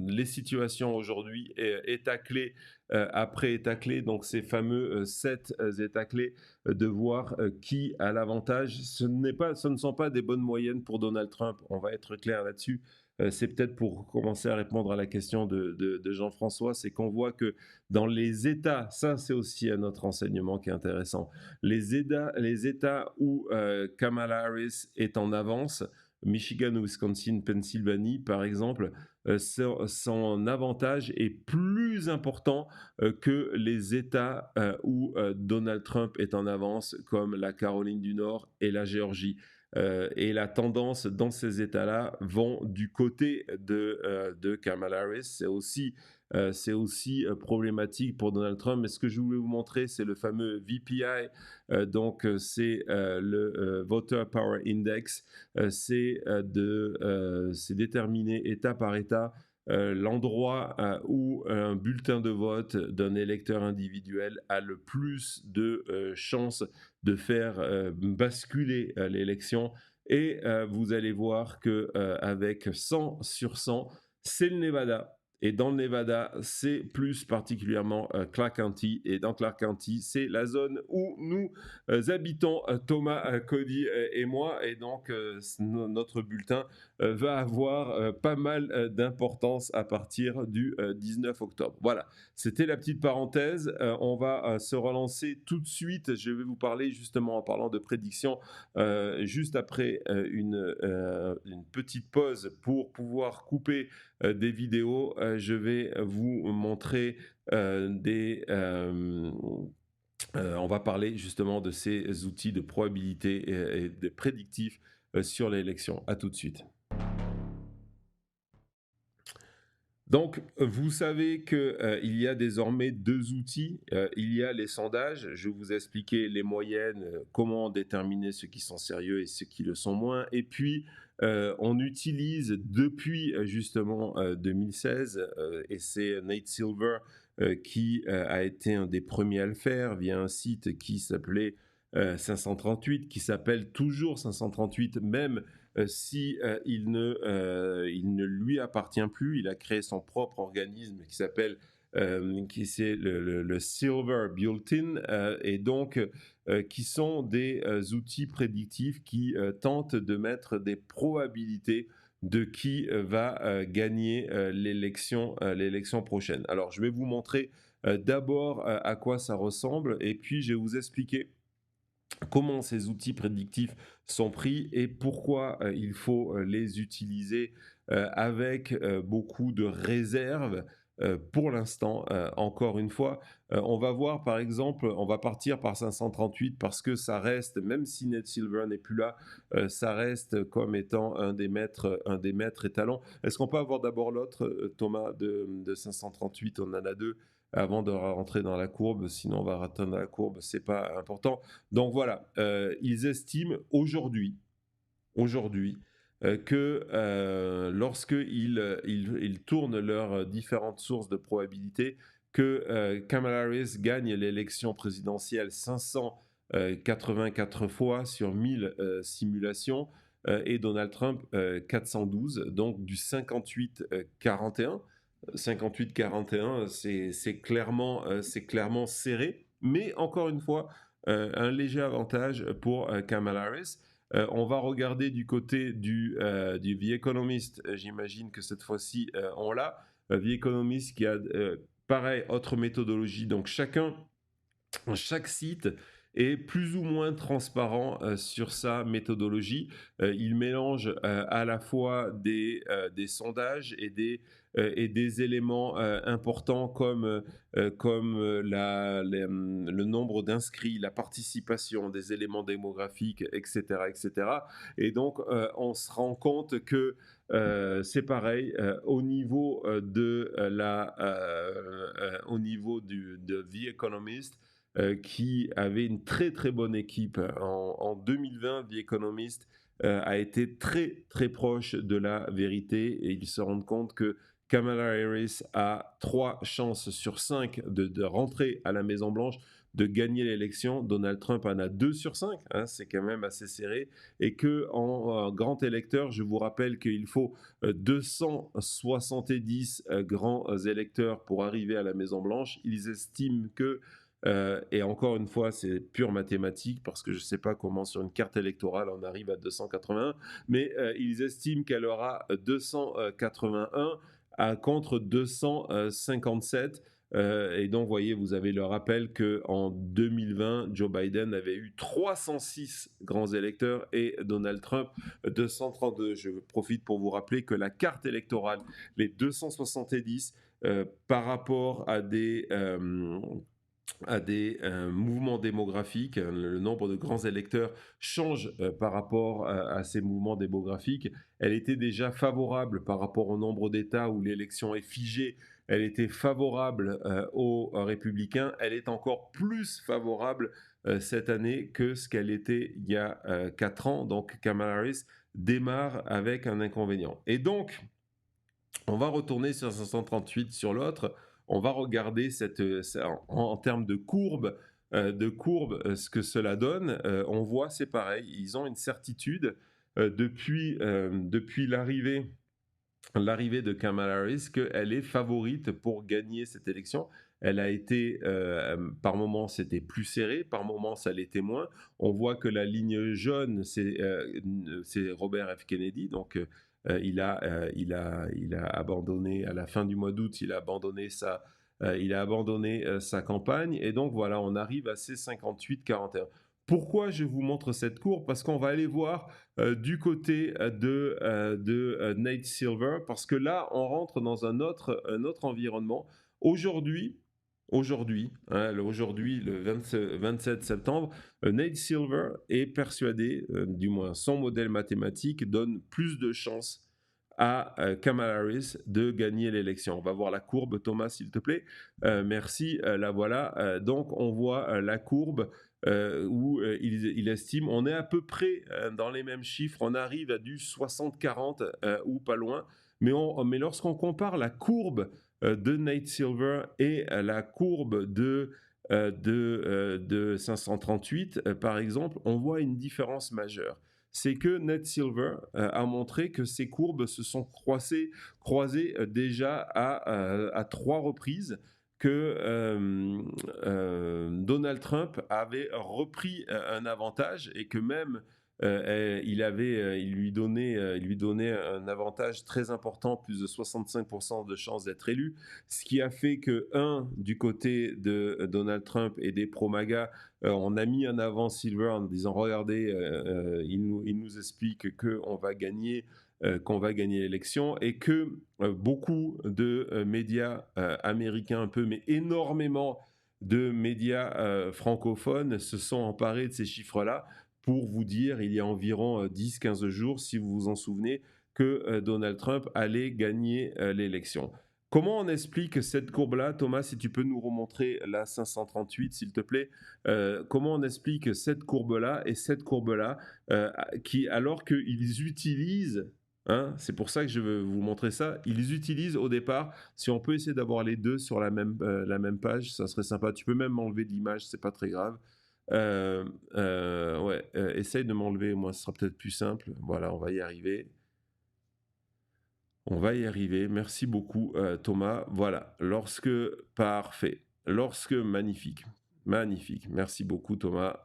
les situations aujourd'hui, état clé après état clé, donc ces fameux 7 états clés, de voir qui a l'avantage. Ce ne sont pas des bonnes moyennes pour Donald Trump, on va être clair là-dessus. C'est peut-être pour commencer à répondre à la question de Jean-François, c'est qu'on voit que dans les États, ça c'est aussi un autre renseignement qui est intéressant, les États où Kamala Harris est en avance, Michigan, Wisconsin, Pennsylvanie par exemple, son avantage est plus important que les États où Donald Trump est en avance, comme la Caroline du Nord et la Géorgie. Et la tendance dans ces États-là vont du côté de Kamala Harris. C'est aussi problématique pour Donald Trump. Mais ce que je voulais vous montrer, c'est le fameux VPI. C'est le Voter Power Index. C'est déterminé État par État l'endroit où un bulletin de vote d'un électeur individuel a le plus de chances de faire basculer l'élection. Et vous allez voir que avec 100 sur 100, c'est le Nevada. Et dans le Nevada, c'est plus particulièrement Clark County. Et dans Clark County, c'est la zone où nous habitons, Thomas, Cody et moi. Et donc, notre bulletin va avoir pas mal d'importance à partir du 19 octobre. Voilà, c'était la petite parenthèse. On va se relancer tout de suite. Je vais vous parler justement en parlant de prédiction juste après une petite pause pour pouvoir couper des vidéos. Je vais vous montrer on va parler justement de ces outils de probabilité et de prédictifs sur l'élection. À tout de suite. Donc, vous savez qu'il y a désormais 2 outils. Il y a les sondages. Je vous ai expliqué les moyennes, comment déterminer ceux qui sont sérieux et ceux qui le sont moins. Et puis, on utilise depuis justement 2016, et c'est Nate Silver qui a été un des premiers à le faire via un site qui s'appelait 538, qui s'appelle toujours 538, même si il ne lui appartient plus. Il a créé son propre organisme qui s'appelle qui c'est le Silver Bulletin, et donc qui sont des outils prédictifs qui tentent de mettre des probabilités de qui va gagner l'élection prochaine. Alors, je vais vous montrer d'abord à quoi ça ressemble, et puis je vais vous expliquer comment ces outils prédictifs sont pris et pourquoi il faut les utiliser avec beaucoup de réserve. Pour l'instant, encore une fois, on va voir par exemple, on va partir par 538 parce que ça reste, même si Nate Silver n'est plus là, ça reste comme étant un des maîtres étalons. Est-ce qu'on peut avoir d'abord l'autre, Thomas, de 538? On en a 2 avant de rentrer dans la courbe, sinon on va atteindre la courbe, c'est pas important. Donc voilà, ils estiment aujourd'hui que lorsqu'ils tournent leurs différentes sources de probabilité, que Kamala Harris gagne l'élection présidentielle 584 fois sur 1000 simulations, et Donald Trump 412, donc du 58-41. 58-41, c'est clairement serré, mais encore une fois, un léger avantage pour Kamala Harris. On va regarder du côté du The Economist. J'imagine que cette fois-ci, on l'a. The Economist qui a, pareil, autre méthodologie. Donc, chaque site est plus ou moins transparent sur sa méthodologie. Il mélange à la fois des sondages et des éléments importants comme le nombre d'inscrits, la participation, des éléments démographiques, etc. etc. Et donc, on se rend compte que c'est pareil au niveau au niveau de The Economist, qui avait une très très bonne équipe. En 2020, The Economist a été très très proche de la vérité, et ils se rendent compte que Kamala Harris a 3 chances sur 5 de rentrer à la Maison Blanche. de gagner l'élection. Donald Trump en a 2 sur 5, hein, c'est quand même assez serré. Et qu'en grand électeur, je vous rappelle qu'il faut 270 grands électeurs pour arriver à la Maison-Blanche. Ils estiment que et encore une fois, c'est pure mathématique parce que je ne sais pas comment sur une carte électorale on arrive à 281, mais ils estiment qu'elle aura 281 contre 257. Et donc, vous voyez, vous avez le rappel qu'en 2020, Joe Biden avait eu 306 grands électeurs et Donald Trump 232. Je profite pour vous rappeler que la carte électorale, les 270, par rapport à des mouvements démographiques. Le nombre de grands électeurs change par rapport à ces mouvements démographiques. Elle était déjà favorable par rapport au nombre d'États où l'élection est figée. Elle était favorable aux républicains. Elle est encore plus favorable cette année que ce qu'elle était il y a 4 ans. Donc Kamala Harris démarre avec un inconvénient. Et donc, on va retourner sur 538 sur l'autre. On va regarder en termes de courbe, ce que cela donne. On voit, c'est pareil, ils ont une certitude depuis l'arrivée de Kamala Harris qu'elle est favorite pour gagner cette élection. Elle a été, par moments, c'était plus serré, par moments, ça l'était moins. On voit que la ligne jaune, c'est Robert F. Kennedy, donc il a abandonné à la fin du mois d'août, il a abandonné sa campagne, et donc voilà, on arrive à ces 58-41. Pourquoi je vous montre cette courbe? Parce qu'on va aller voir du côté de Nate Silver, parce que là, on rentre dans un autre environnement. Aujourd'hui, le 27 septembre, Nate Silver est persuadé, du moins son modèle mathématique donne plus de chances à Kamala Harris de gagner l'élection. On va voir la courbe, Thomas, s'il te plaît. Merci, la voilà. Donc, on voit la courbe où il estime, on est à peu près dans les mêmes chiffres, on arrive à du 60-40 ou pas loin, mais lorsqu'on compare la courbe de Nate Silver et la courbe de 538, par exemple, on voit une différence majeure. C'est que Nate Silver a montré que ces courbes se sont croisées déjà à 3 reprises, que Donald Trump avait repris un avantage et que même il lui donnait un avantage très important, plus de 65% de chances d'être élu, ce qui a fait que, du côté de Donald Trump et des pro-MAGA, on a mis en avant Silver en disant, regardez, il nous explique qu'on va gagner l'élection, et que beaucoup de médias américains un peu, mais énormément de médias francophones se sont emparés de ces chiffres-là pour vous dire, il y a environ 10-15 jours, si vous vous en souvenez, que Donald Trump allait gagner l'élection. Comment on explique cette courbe-là, Thomas, si tu peux nous remontrer la 538, s'il te plaît. Comment on explique cette courbe-là et cette courbe-là, alors qu'ils utilisent, hein, c'est pour ça que je veux vous montrer ça, ils utilisent au départ, si on peut essayer d'avoir les deux sur la même page, ça serait sympa. Tu peux même m'enlever de l'image, c'est pas très grave. Ouais, essaye de m'enlever, moi, ce sera peut-être plus simple. Voilà, on va y arriver. On va y arriver. Merci beaucoup, Thomas. Voilà. Parfait. Magnifique. Magnifique. Merci beaucoup, Thomas.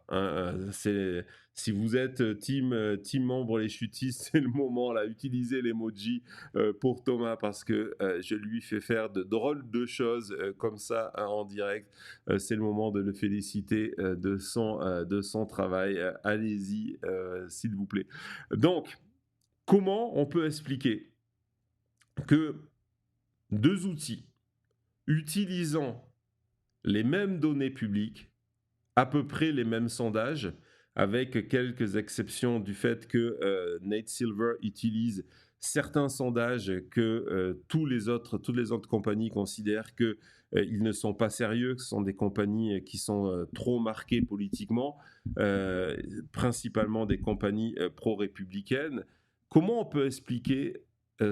Si vous êtes team membre les chutistes, c'est le moment là. Utilisez l'emoji pour Thomas, parce que je lui fais faire de drôles de choses comme ça, hein, en direct. C'est le moment de le féliciter de son travail. Allez-y, s'il vous plaît. Donc, comment on peut expliquer que 2 outils utilisant les mêmes données publiques, à peu près les mêmes sondages, avec quelques exceptions du fait que Nate Silver utilise certains sondages que toutes les autres compagnies considèrent qu'ils ne sont pas sérieux, que ce sont des compagnies qui sont trop marquées politiquement, principalement des compagnies pro-républicaines. Comment on peut expliquer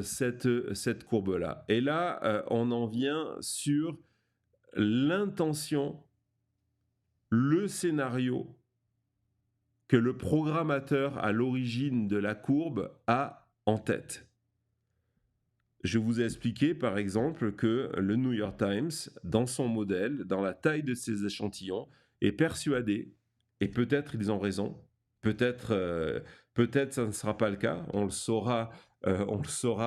cette courbe-là? Et là, on en vient sur l'intention le scénario que le programmateur à l'origine de la courbe a en tête. Je vous ai expliqué par exemple que le New York Times, dans son modèle, dans la taille de ses échantillons, est persuadé, et peut-être ils ont raison, peut-être ça ne sera pas le cas, on le saura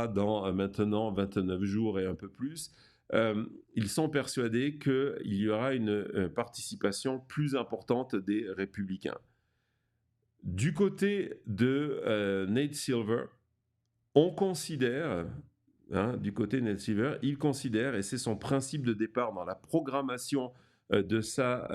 dans maintenant 29 jours et un peu plus. Ils sont persuadés qu'il y aura une participation plus importante des républicains. Du côté de Nate Silver, on considère, du côté de Nate Silver, il considère, et c'est son principe de départ dans la programmation de sa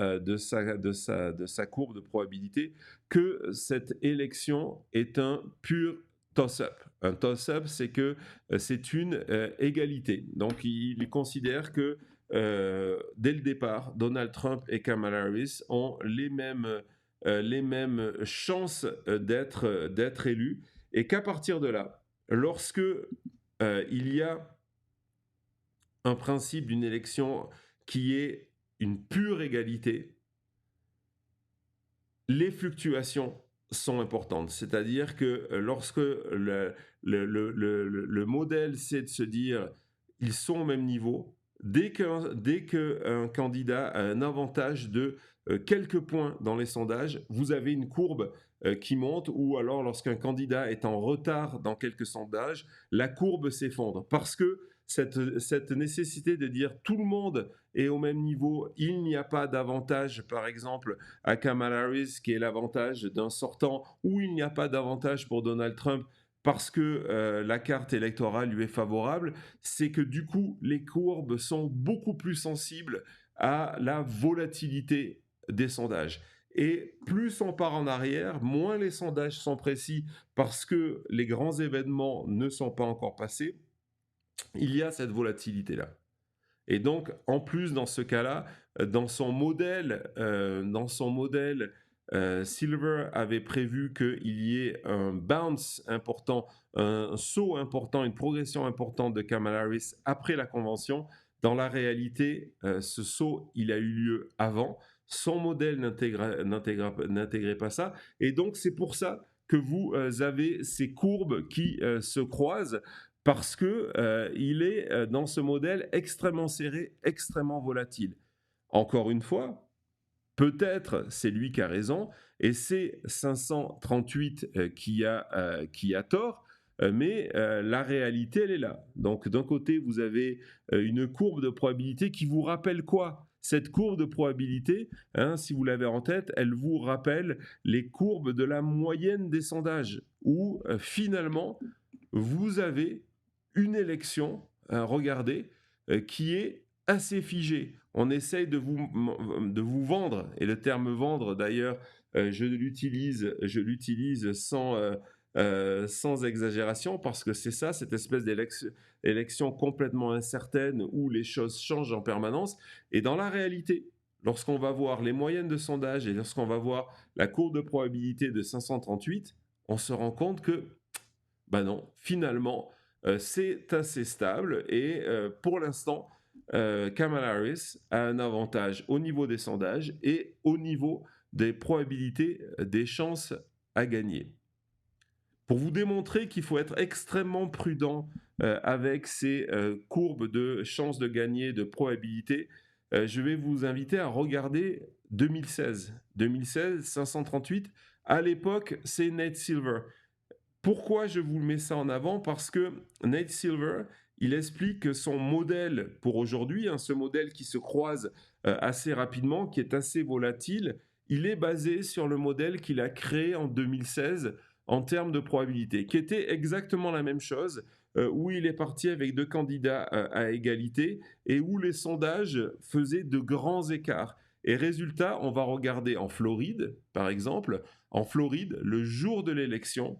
courbe de probabilité, que cette élection est un pur toss-up. Un toss-up, c'est que c'est une égalité. Donc il considère que dès le départ, Donald Trump et Kamala Harris ont les mêmes chances d'être élus, et qu'à partir de là, lorsque il y a un principe d'une élection qui est une pure égalité, les fluctuations sont importantes. C'est-à-dire que lorsque le modèle, c'est de se dire ils sont au même niveau, dès qu'un candidat a un avantage de quelques points dans les sondages, vous avez une courbe qui monte, ou alors lorsqu'un candidat est en retard dans quelques sondages, la courbe s'effondre. Parce que cette nécessité de dire tout le monde est au même niveau, il n'y a pas d'avantage, par exemple, à Kamala Harris, qui est l'avantage d'un sortant, ou il n'y a pas d'avantage pour Donald Trump parce que la carte électorale lui est favorable, c'est que du coup, les courbes sont beaucoup plus sensibles à la volatilité des sondages. Et plus on part en arrière, moins les sondages sont précis parce que les grands événements ne sont pas encore passés. Il y a cette volatilité-là. Et donc, en plus, dans ce cas-là, dans son modèle, Silver avait prévu qu'il y ait un bounce important, un saut important, une progression importante de Kamala Harris après la convention. Dans la réalité, ce saut, il a eu lieu avant. Son modèle n'intégrait pas ça. Et donc, c'est pour ça que vous avez ces courbes qui se croisent, parce que il est dans ce modèle extrêmement serré, extrêmement volatile. Encore une fois, peut-être c'est lui qui a raison, et c'est 538 qui a tort, mais la réalité, elle est là. Donc d'un côté, vous avez une courbe de probabilité qui vous rappelle quoi? Cette courbe de probabilité, si vous l'avez en tête, elle vous rappelle les courbes de la moyenne des sondages, où finalement, vous avez une élection, regardez, qui est assez figée. On essaye de vous vendre, et le terme vendre, d'ailleurs, je l'utilise sans exagération, parce que c'est ça, cette espèce d'élection complètement incertaine où les choses changent en permanence. Et dans la réalité, lorsqu'on va voir les moyennes de sondage et lorsqu'on va voir la courbe de probabilité de 538, on se rend compte que, ben non, finalement, c'est assez stable, et pour l'instant, Kamala Harris a un avantage au niveau des sondages et au niveau des probabilités, des chances à gagner. Pour vous démontrer qu'il faut être extrêmement prudent avec ces courbes de chances de gagner, de probabilité, je vais vous inviter à regarder 2016. 2016, 538. À l'époque, c'est Nate Silver. Pourquoi je vous mets ça en avant? Parce que Nate Silver, il explique que son modèle pour aujourd'hui, ce modèle qui se croise assez rapidement, qui est assez volatile, il est basé sur le modèle qu'il a créé en 2016 en termes de probabilité, qui était exactement la même chose, où il est parti avec deux candidats à égalité et où les sondages faisaient de grands écarts. Et résultat, on va regarder en Floride, par exemple. En Floride, le jour de l'élection,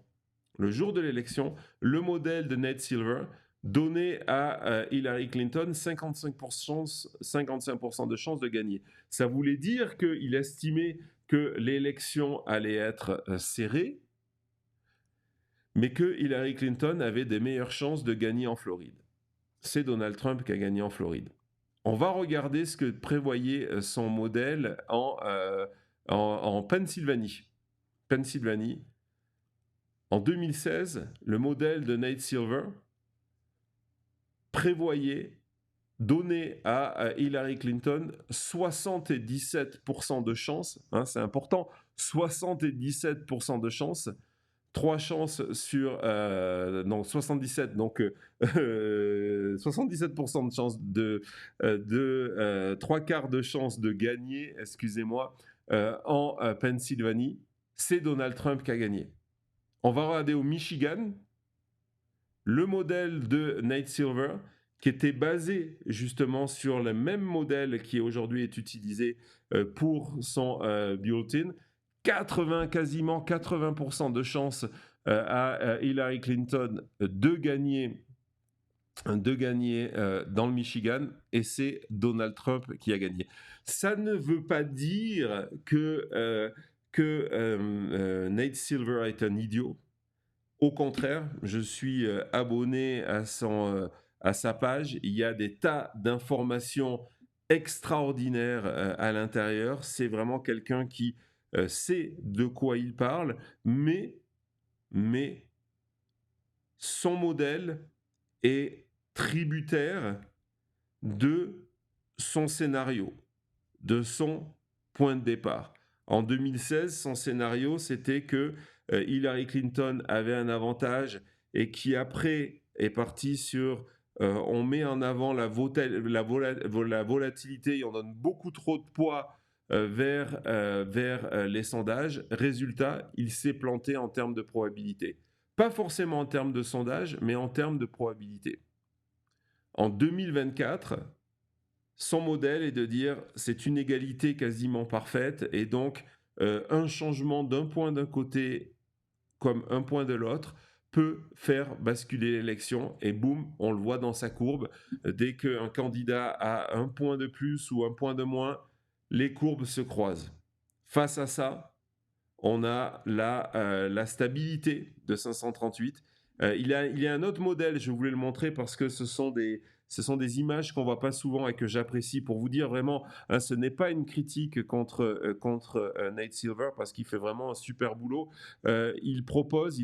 le modèle de Nate Silver donnait à Hillary Clinton 55% de chances de gagner. Ça voulait dire qu'il estimait que l'élection allait être serrée, mais que Hillary Clinton avait des meilleures chances de gagner en Floride. C'est Donald Trump qui a gagné en Floride. on va regarder ce que prévoyait son modèle en Pennsylvanie. Pennsylvanie. En 2016, le modèle de Nate Silver prévoyait donner à Hillary Clinton 77% de chances, hein, c'est important, 77% de chances, 3 chances sur... non, 77, donc 77% de chances de 3 quarts de chance de gagner, excusez-moi, en Pennsylvanie, c'est Donald Trump qui a gagné. On va regarder au Michigan, le modèle de Nate Silver, qui était basé justement sur le même modèle qui aujourd'hui est utilisé pour son bulletin, quasiment 80% de chances à Hillary Clinton de gagner dans le Michigan, et c'est Donald Trump qui a gagné. Ça ne veut pas dire que Nate Silver est un idiot. Au contraire, je suis abonné à sa page. Il y a des tas d'informations extraordinaires à l'intérieur. C'est vraiment quelqu'un qui sait de quoi il parle, mais son modèle est tributaire de son scénario, de son point de départ. En 2016, son scénario, c'était que Hillary Clinton avait un avantage et qui après est parti sur on met en avant la volatilité et on donne beaucoup trop de poids vers les sondages. Résultat, il s'est planté en termes de probabilité. Pas forcément en termes de sondage, mais en termes de probabilité. En 2024, son modèle est de dire c'est une égalité quasiment parfaite et donc un changement d'un point d'un côté comme un point de l'autre peut faire basculer l'élection et boum, on le voit dans sa courbe. Dès qu'un candidat a un point de plus ou un point de moins, les courbes se croisent. Face à ça, on a la stabilité de 538. Il y a un autre modèle, je voulais le montrer parce que ce sont des images qu'on ne voit pas souvent et que j'apprécie pour vous dire vraiment, hein, ce n'est pas une critique contre Nate Silver parce qu'il fait vraiment un super boulot. Il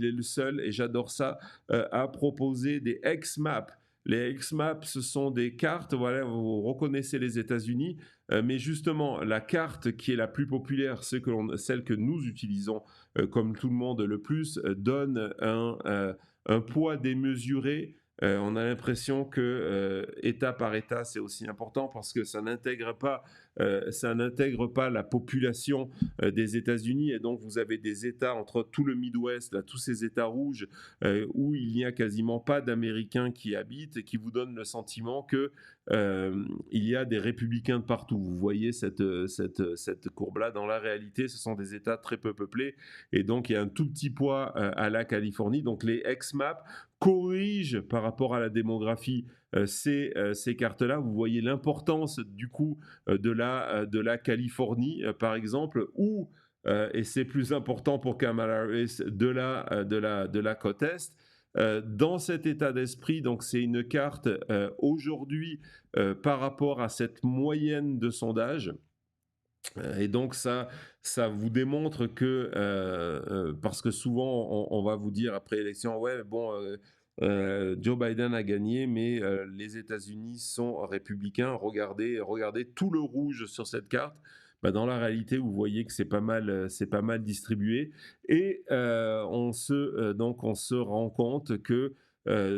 est le seul, et j'adore ça, à proposer des X-Maps. Les X-Maps, ce sont des cartes, voilà, vous reconnaissez les États-Unis, mais justement, la carte qui est la plus populaire, celle que nous utilisons comme tout le monde le plus, donne un poids démesuré. On a l'impression que État par État, c'est aussi important parce que ça n'intègre pas la population des États-Unis, et donc vous avez des États entre tout le Midwest, là, tous ces États rouges où il n'y a quasiment pas d'Américains qui habitent, et qui vous donnent le sentiment que il y a des républicains de partout. Vous voyez cette courbe-là. Dans la réalité, ce sont des États très peu peuplés, et donc il y a un tout petit poids à la Californie. Donc les X-Maps corrigent par rapport à la démographie ces cartes-là. Vous voyez l'importance du coup de la Californie, par exemple, ou et c'est plus important pour Kamala Harris, de la côte Est. Dans cet état d'esprit, donc c'est une carte aujourd'hui par rapport à cette moyenne de sondage. Et donc ça vous démontre que, parce que souvent on va vous dire après l'élection, ouais bon, Joe Biden a gagné, mais les États-Unis sont républicains, regardez tout le rouge sur cette carte. Bah, dans la réalité, vous voyez que c'est pas mal distribué, et on se rend compte que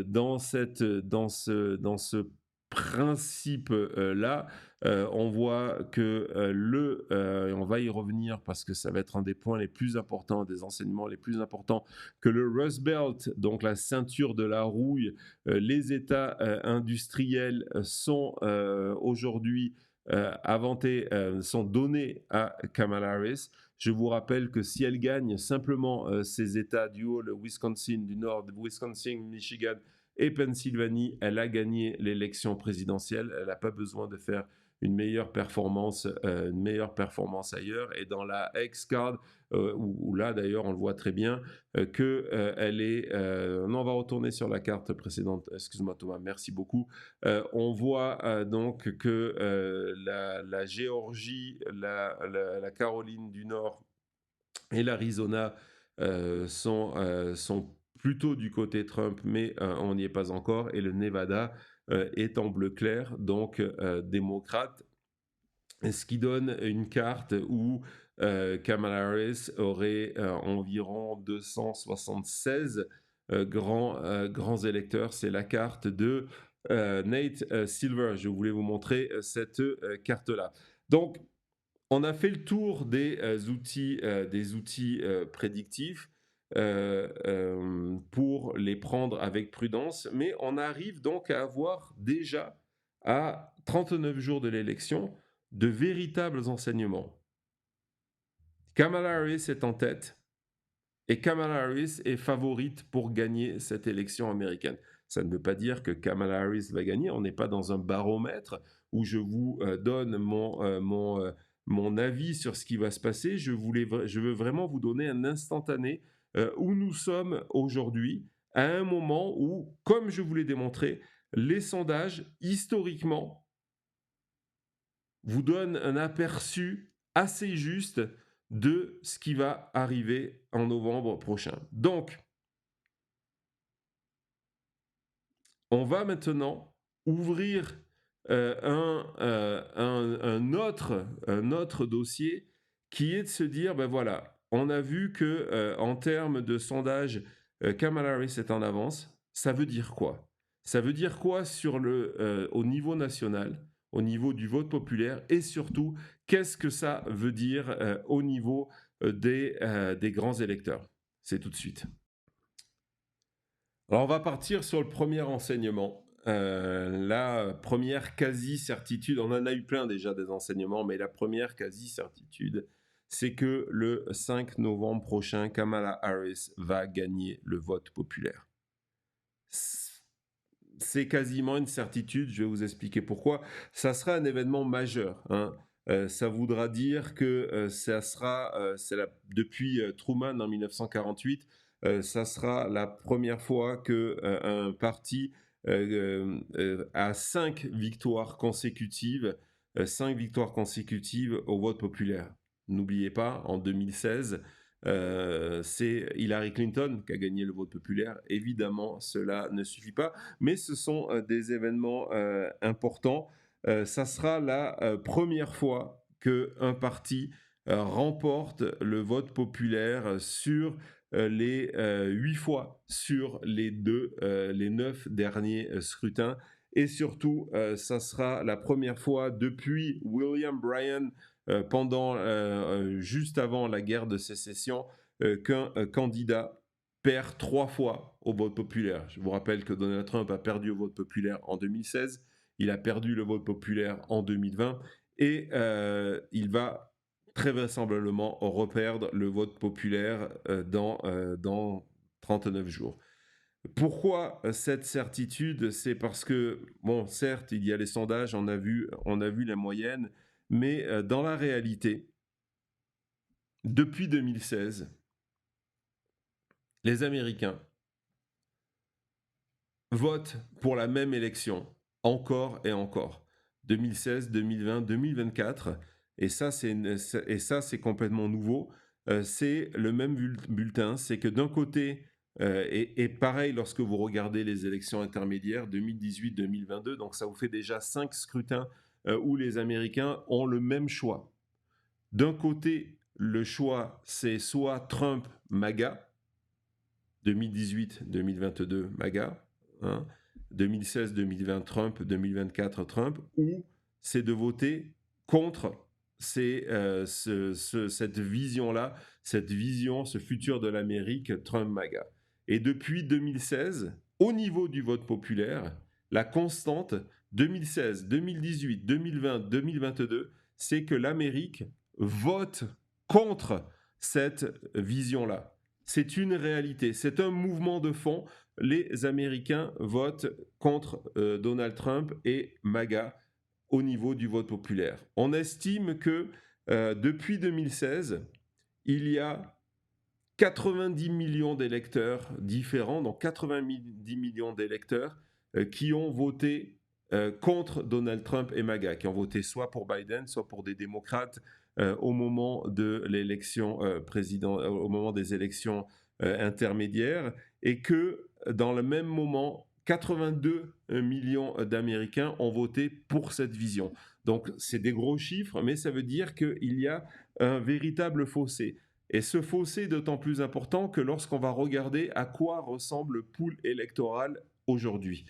dans ce principe là, on voit que on va y revenir parce que ça va être un des points les plus importants, des enseignements les plus importants, que le Rust Belt, donc la ceinture de la rouille, les États industriels sont aujourd'hui sont donnés à Kamala Harris. Je vous rappelle que si elle gagne simplement ces États du haut, le Wisconsin, du nord, Wisconsin, Michigan et Pennsylvanie, elle a gagné l'élection présidentielle. Elle n'a pas besoin de faire une meilleure performance ailleurs. Et dans la X-Card, où là d'ailleurs on le voit très bien, elle est... non, on va retourner sur la carte précédente. Excuse-moi Thomas, merci beaucoup. On voit donc que la Géorgie, la Caroline du Nord et l'Arizona sont plutôt du côté Trump, mais on n'y est pas encore. Et le Nevada est en bleu clair, donc démocrate. Ce qui donne une carte où Kamala Harris aurait environ 276 grands électeurs. C'est la carte de Nate Silver. Je voulais vous montrer cette carte-là. Donc, on a fait le tour des outils prédictifs pour les prendre avec prudence, mais on arrive donc à avoir déjà, à 39 jours de l'élection, de véritables enseignements. Kamala Harris est en tête et Kamala Harris est favorite pour gagner cette élection américaine. Ça ne veut pas dire que Kamala Harris va gagner, on n'est pas dans un baromètre où je vous donne mon avis sur ce qui va se passer. Je veux vraiment vous donner un instantané où nous sommes aujourd'hui, à un moment où, comme je vous l'ai démontré, les sondages, historiquement, vous donnent un aperçu assez juste de ce qui va arriver en novembre prochain. Donc, on va maintenant ouvrir un autre dossier qui est de se dire, ben voilà, on a vu que en termes de sondage, Kamala Harris est en avance. Ça veut dire quoi? Ça veut dire quoi au niveau national, au niveau du vote populaire, et surtout, qu'est-ce que ça veut dire au niveau des grands électeurs? C'est tout de suite. Alors, on va partir sur le premier enseignement. La première quasi-certitude, on en a eu plein déjà des enseignements, mais la première quasi-certitude, c'est que le 5 novembre prochain, Kamala Harris va gagner le vote populaire. C'est quasiment une certitude, je vais vous expliquer pourquoi. Ça sera un événement majeur, hein. Ça voudra dire que depuis Truman en 1948, ça sera la première fois qu'un parti a 5 victoires consécutives au vote populaire. N'oubliez pas, en 2016, c'est Hillary Clinton qui a gagné le vote populaire. Évidemment, cela ne suffit pas, mais ce sont des événements importants. Ça sera la première fois qu'un parti remporte le vote populaire sur les 8 fois sur les 9 derniers scrutins. Et surtout, ça sera la première fois depuis William Bryan, juste avant la guerre de sécession, qu'un candidat perd 3 fois au vote populaire. Je vous rappelle que Donald Trump a perdu au vote populaire en 2016, il a perdu le vote populaire en 2020 et il va très vraisemblablement reperdre le vote populaire dans 39 jours. Pourquoi cette certitude? C'est parce que, bon, certes, il y a les sondages, on a vu la moyenne, mais dans la réalité, depuis 2016, les Américains votent pour la même élection, encore et encore. 2016, 2020, 2024, et ça, c'est complètement nouveau. C'est le même bulletin, c'est que d'un côté, et pareil lorsque vous regardez les élections intermédiaires 2018-2022, donc ça vous fait déjà 5 scrutins où les Américains ont le même choix. D'un côté, le choix, c'est soit Trump, MAGA, 2018-2022, MAGA, hein, 2016-2020, Trump, 2024, Trump, ou c'est de voter contre cette vision-là, ce futur de l'Amérique, Trump-MAGA. Et depuis 2016, au niveau du vote populaire, la constante 2016, 2018, 2020, 2022, c'est que l'Amérique vote contre cette vision-là. C'est une réalité, c'est un mouvement de fond. Les Américains votent contre Donald Trump et MAGA au niveau du vote populaire. On estime que depuis 2016, il y a 90 millions d'électeurs différents, donc 90 millions d'électeurs qui ont voté contre Donald Trump et MAGA, qui ont voté soit pour Biden, soit pour des démocrates au moment de l'élection au moment des élections intermédiaires, et que dans le même moment, 82 millions d'Américains ont voté pour cette vision. Donc c'est des gros chiffres, mais ça veut dire qu'il y a un véritable fossé. Et ce fossé est d'autant plus important que lorsqu'on va regarder à quoi ressemble le pool électoral aujourd'hui.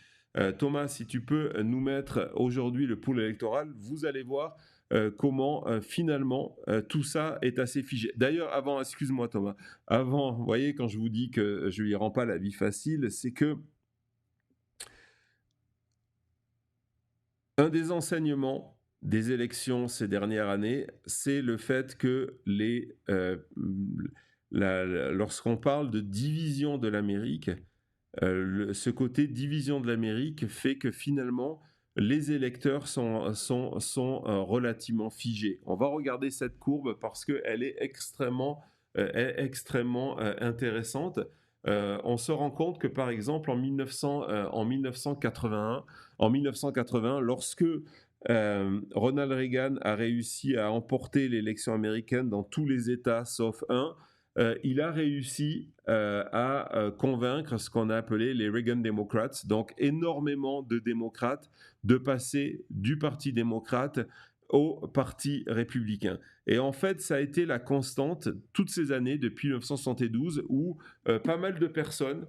Thomas, si tu peux nous mettre aujourd'hui le pool électoral, vous allez voir comment finalement tout ça est assez figé. D'ailleurs, avant, excuse-moi Thomas, avant, vous voyez, quand je vous dis que je lui rends pas la vie facile, c'est que un des enseignements des élections ces dernières années, c'est le fait que lorsqu'on parle de division de l'Amérique, ce côté division de l'Amérique fait que finalement, les électeurs sont relativement figés. On va regarder cette courbe parce qu'elle est extrêmement intéressante. On se rend compte que, par exemple, en 1980, lorsque Ronald Reagan a réussi à emporter l'élection américaine dans tous les États sauf un, il a réussi à convaincre ce qu'on a appelé les Reagan Democrats, donc énormément de démocrates, de passer du Parti démocrate au Parti républicain. Et en fait, ça a été la constante toutes ces années, depuis 1972, où pas mal de personnes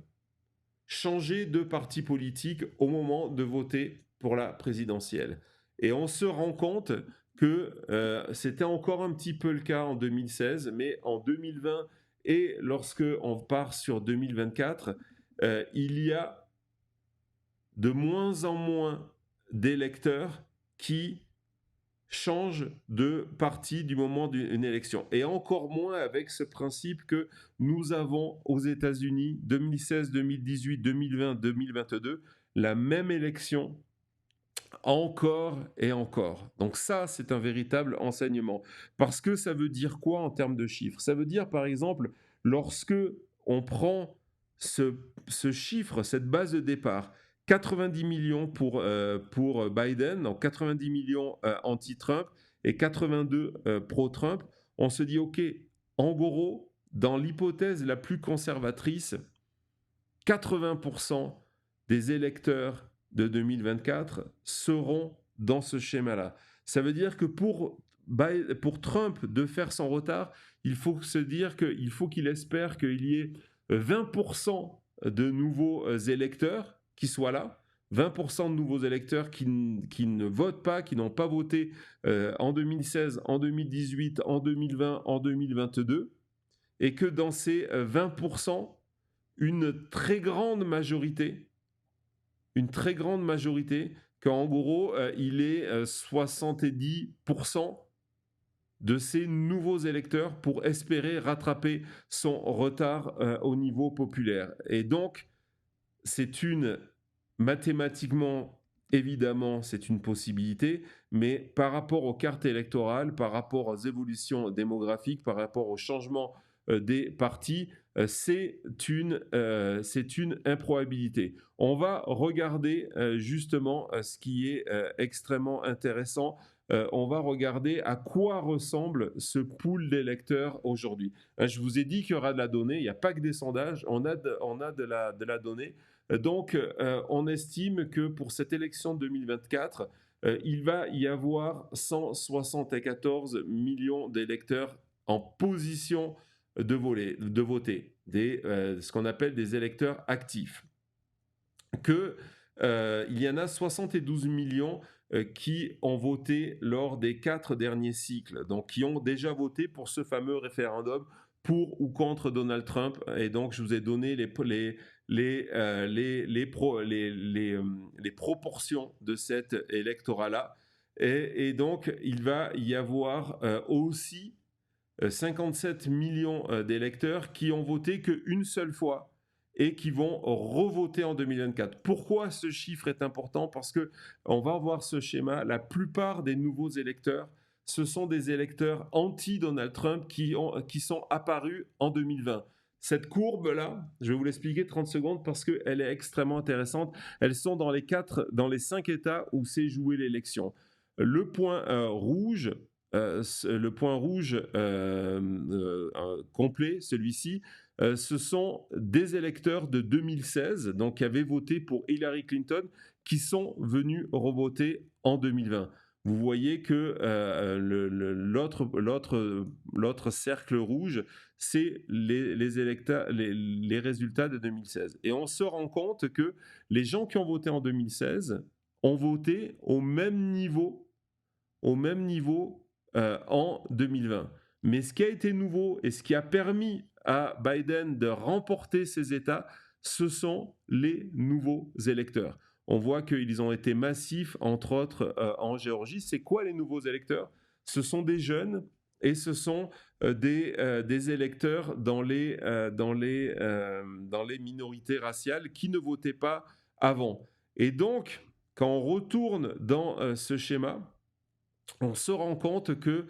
changeaient de parti politique au moment de voter pour la présidentielle. Et on se rend compte que c'était encore un petit peu le cas en 2016, mais en 2020 et lorsque on part sur 2024, il y a de moins en moins d'électeurs qui changent de parti du moment d'une élection. Et encore moins avec ce principe que nous avons aux États-Unis 2016, 2018, 2020, 2022, la même élection encore et encore. Donc ça, c'est un véritable enseignement. Parce que ça veut dire quoi en termes de chiffres? Ça veut dire, par exemple, lorsque on prend ce chiffre, cette base de départ, 90 millions pour Biden, donc 90 millions anti-Trump et 82 pro-Trump, on se dit, OK, en gros, dans l'hypothèse la plus conservatrice, 80% des électeurs de 2024 seront dans ce schéma-là. Ça veut dire que pour Trump de faire son retard, il faut se dire qu'il faut qu'il espère qu'il y ait 20% de nouveaux électeurs qui soient là, 20% de nouveaux électeurs qui ne votent pas, qui n'ont pas voté en 2016, en 2018, en 2020, en 2022, et que dans ces 20%, une très grande majorité, qu'en gros, il est 70% de ces nouveaux électeurs pour espérer rattraper son retard au niveau populaire. Et donc, mathématiquement, évidemment, c'est une possibilité, mais par rapport aux cartes électorales, par rapport aux évolutions démographiques, par rapport au changement des partis, c'est une improbabilité. On va regarder justement ce qui est extrêmement intéressant. On va regarder à quoi ressemble ce pool d'électeurs aujourd'hui. Je vous ai dit qu'il y aura de la donnée, il n'y a pas que des sondages, on a de la donnée. Donc, on estime que pour cette élection 2024, il va y avoir 174 millions d'électeurs en position de voter, ce qu'on appelle des électeurs actifs. Il y en a 72 millions qui ont voté lors des 4 derniers cycles, donc qui ont déjà voté pour ce fameux référendum pour ou contre Donald Trump. Et donc, je vous ai donné les proportions de cet électorat-là. Et donc, il va y avoir aussi 57 millions d'électeurs qui ont voté qu'une seule fois et qui vont revoter en 2024. Pourquoi ce chiffre est important? Parce que on va voir ce schéma, la plupart des nouveaux électeurs, ce sont des électeurs anti-Donald Trump qui sont apparus en 2020. Cette courbe-là, je vais vous l'expliquer 30 secondes parce qu'elle est extrêmement intéressante. Elles sont dans les 5 États où s'est jouée l'élection. Le point rouge, complet, celui-ci, ce sont des électeurs de 2016, donc qui avaient voté pour Hillary Clinton, qui sont venus revoter en 2020. Vous voyez que l'autre cercle rouge, c'est les résultats de 2016. Et on se rend compte que les gens qui ont voté en 2016 ont voté au même niveau en 2020. Mais ce qui a été nouveau et ce qui a permis à Biden de remporter ces États, ce sont les nouveaux électeurs. On voit qu'ils ont été massifs, entre autres en Géorgie. C'est quoi les nouveaux électeurs? Ce sont des jeunes et ce sont des électeurs dans les minorités raciales qui ne votaient pas avant. Et donc, quand on retourne dans ce schéma, on se rend compte que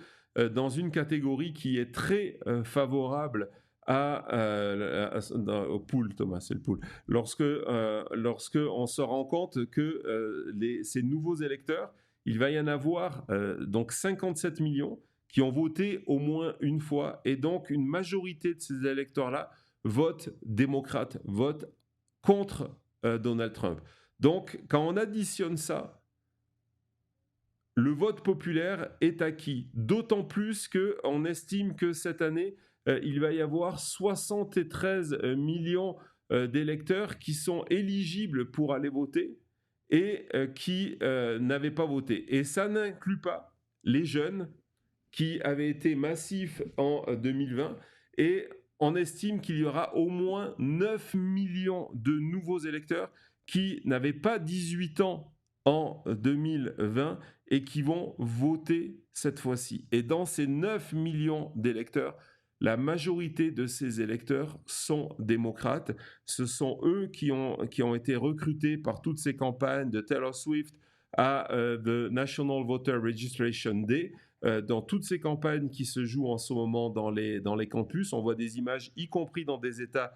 dans une catégorie qui est très favorable au pool, Thomas, c'est le pool. Lorsque on se rend compte que ces nouveaux électeurs, il va y en avoir donc 57 millions qui ont voté au moins une fois, et donc une majorité de ces électeurs-là votent démocrate, votent contre Donald Trump. Donc, quand on additionne ça, le vote populaire est acquis, d'autant plus qu'on estime que cette année, il va y avoir 73 millions d'électeurs qui sont éligibles pour aller voter et qui n'avaient pas voté. Et ça n'inclut pas les jeunes qui avaient été massifs en 2020, et on estime qu'il y aura au moins 9 millions de nouveaux électeurs qui n'avaient pas 18 ans en 2020 et qui vont voter cette fois-ci. Et dans ces 9 millions d'électeurs, la majorité de ces électeurs sont démocrates. Ce sont eux qui ont été recrutés par toutes ces campagnes de Taylor Swift à The National Voter Registration Day. Dans toutes ces campagnes qui se jouent en ce moment dans les campus, on voit des images, y compris dans des États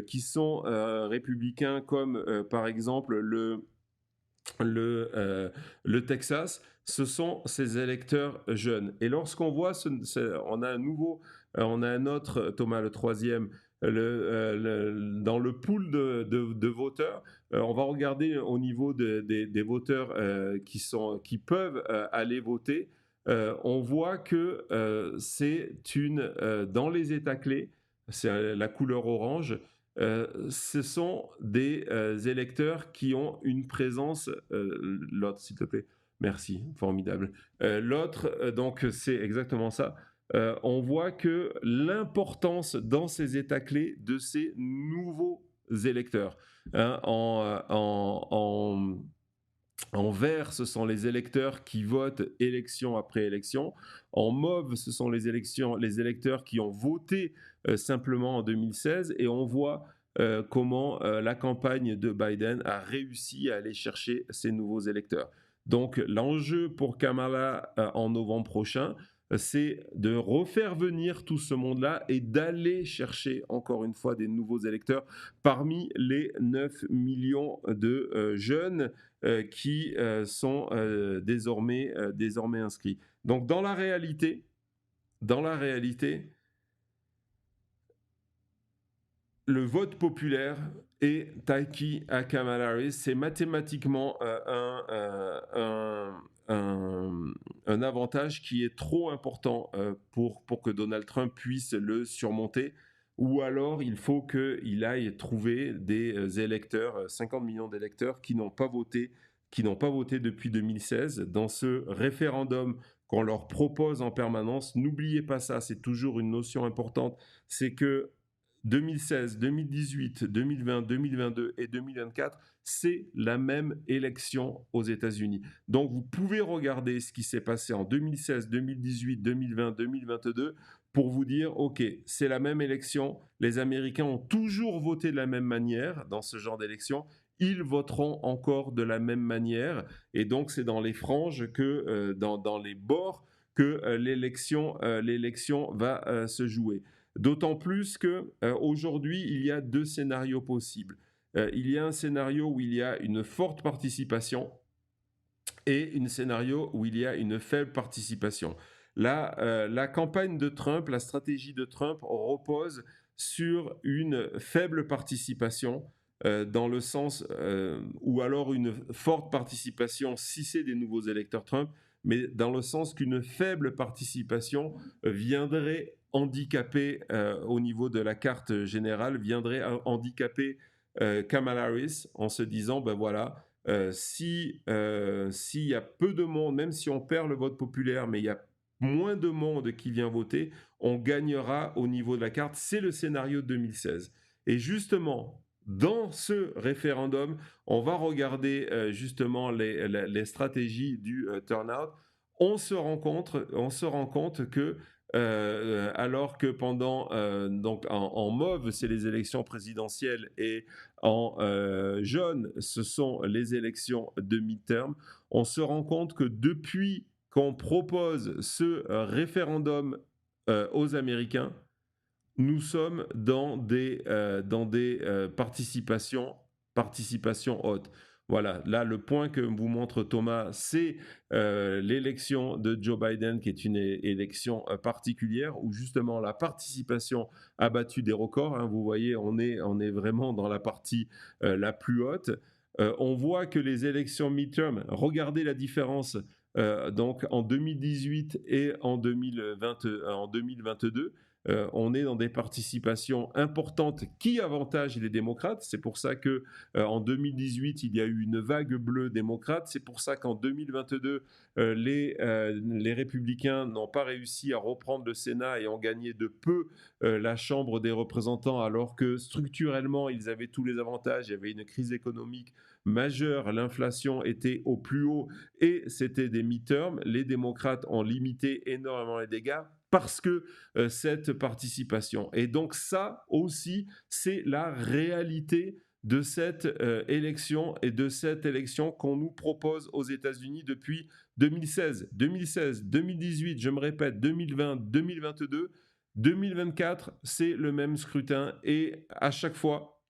qui sont républicains, comme par exemple le Texas. Ce sont ces électeurs jeunes. Et lorsqu'on voit, on a un autre, Thomas, le troisième, dans le pool de voteurs, on va regarder au niveau des voteurs qui peuvent aller voter. On voit que dans les États clés, c'est la couleur orange. Ce sont des électeurs qui ont une présence. L'autre, s'il te plaît. Merci, formidable. L'autre, donc c'est exactement ça. On voit que l'importance dans ces États clés de ces nouveaux électeurs. Hein, en vert, ce sont les électeurs qui votent élection après élection. En mauve, ce sont les électeurs qui ont voté simplement en 2016. Et on voit comment la campagne de Biden a réussi à aller chercher ces nouveaux électeurs. Donc l'enjeu pour Kamala en novembre prochain, c'est de refaire venir tout ce monde-là et d'aller chercher encore une fois des nouveaux électeurs parmi les 9 millions de jeunes qui sont désormais inscrits. Donc dans la réalité, le vote populaire est acquis à Kamala Harris. C'est mathématiquement un avantage qui est trop important pour que Donald Trump puisse le surmonter. Ou alors, il faut qu'il aille trouver des électeurs, 50 millions d'électeurs qui n'ont pas voté depuis 2016. Dans ce référendum qu'on leur propose en permanence, n'oubliez pas ça, c'est toujours une notion importante, c'est que 2016, 2018, 2020, 2022 et 2024, c'est la même élection aux États-Unis. Donc vous pouvez regarder ce qui s'est passé en 2016, 2018, 2020, 2022 pour vous dire, OK, c'est la même élection, les Américains ont toujours voté de la même manière dans ce genre d'élection, ils voteront encore de la même manière, et donc c'est dans les franges dans les bords que l'élection va se jouer. D'autant plus que aujourd'hui, il y a deux scénarios possibles. Il y a un scénario où il y a une forte participation et un scénario où il y a une faible participation. La campagne de Trump, la stratégie de Trump repose sur une faible participation, dans le sens, ou alors une forte participation si c'est des nouveaux électeurs Trump, mais dans le sens qu'une faible participation viendrait handicaper, au niveau de la carte générale, viendrait handicaper Kamala Harris en se disant, ben voilà, s'il y a peu de monde, même si on perd le vote populaire, mais il y a moins de monde qui vient voter, on gagnera au niveau de la carte. C'est le scénario de 2016. Et justement, dans ce référendum, on va regarder justement les stratégies du turnout. On se rend compte que alors que pendant donc en mauve, c'est les élections présidentielles et en jaune, ce sont les élections de midterm. On se rend compte que depuis qu'on propose ce référendum aux Américains, nous sommes dans des participations hautes. Voilà, là, le point que vous montre Thomas, c'est l'élection de Joe Biden, qui est une élection particulière, où justement la participation a battu des records. Hein. Vous voyez, on est vraiment dans la partie la plus haute. On voit que les élections midterm, regardez la différence donc en 2018 et en 2022. On est dans des participations importantes qui avantagent les démocrates. C'est pour ça que en 2018, il y a eu une vague bleue démocrate. C'est pour ça qu'en 2022, les républicains n'ont pas réussi à reprendre le Sénat et ont gagné de peu la Chambre des représentants, alors que structurellement, ils avaient tous les avantages. Il y avait une crise économique majeure, l'inflation était au plus haut et c'était des midterms. Les démocrates ont limité énormément les dégâts parce que cette participation. Et donc ça aussi, c'est la réalité de cette élection et de cette élection qu'on nous propose aux États-Unis depuis 2016, 2018, je me répète, 2020, 2022, 2024, c'est le même scrutin et à chaque fois,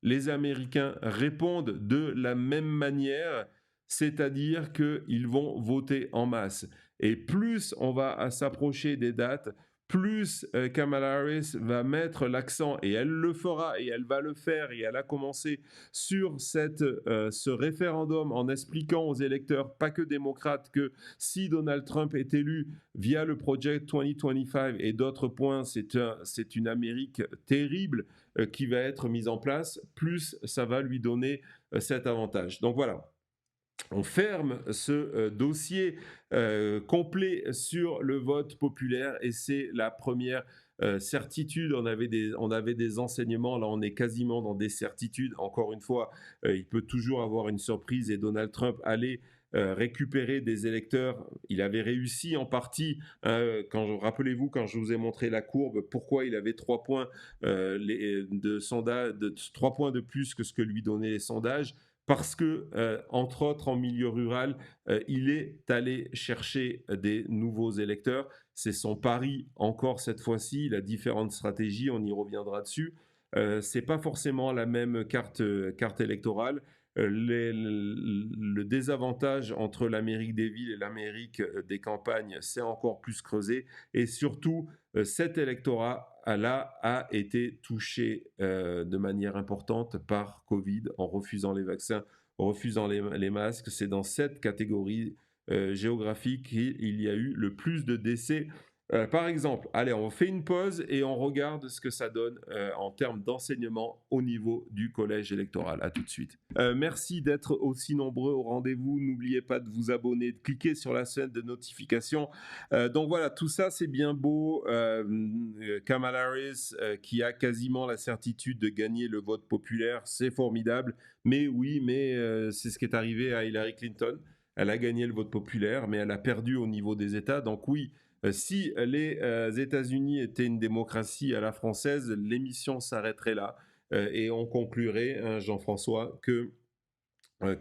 les Américains répondent de la même manière, c'est-à-dire qu'ils vont voter en masse. Et plus on va s'approcher des dates, plus Kamala Harris va mettre l'accent, et elle le fera, et elle va le faire, et elle a commencé sur ce référendum en expliquant aux électeurs, pas que démocrates, que si Donald Trump est élu via le Project 2025 et d'autres points, c'est une Amérique terrible qui va être mise en place, plus ça va lui donner cet avantage. Donc voilà. On ferme ce dossier complet sur le vote populaire et c'est la première certitude. On avait des enseignements, là on est quasiment dans des certitudes. Encore une fois, il peut toujours avoir une surprise et Donald Trump allait récupérer des électeurs. Il avait réussi en partie, rappelez-vous quand je vous ai montré la courbe, pourquoi il avait 3 points, 3 points de plus que ce que lui donnaient les sondages. Parce que, entre autres, en milieu rural, il est allé chercher des nouveaux électeurs. C'est son pari encore cette fois-ci. Il a différentes stratégies, on y reviendra dessus. C'est pas forcément la même carte électorale. Le désavantage entre l'Amérique des villes et l'Amérique des campagnes s'est encore plus creusé. Et surtout, cet électorat-là a été touché de manière importante par Covid en refusant les vaccins, en refusant les masques. C'est dans cette catégorie géographique qu'il y a eu le plus de décès Par exemple, allez, on fait une pause et on regarde ce que ça donne en termes d'enseignement au niveau du collège électoral. À tout de suite. Merci d'être aussi nombreux au rendez-vous. N'oubliez pas de vous abonner, de cliquer sur la chaîne de notification. Donc voilà, tout ça c'est bien beau. Kamala Harris qui a quasiment la certitude de gagner le vote populaire, c'est formidable. Mais oui, c'est ce qui est arrivé à Hillary Clinton. Elle a gagné le vote populaire, mais elle a perdu au niveau des États. Donc oui, si les États-Unis étaient une démocratie à la française, l'émission s'arrêterait là et on conclurait, hein, Jean-François, que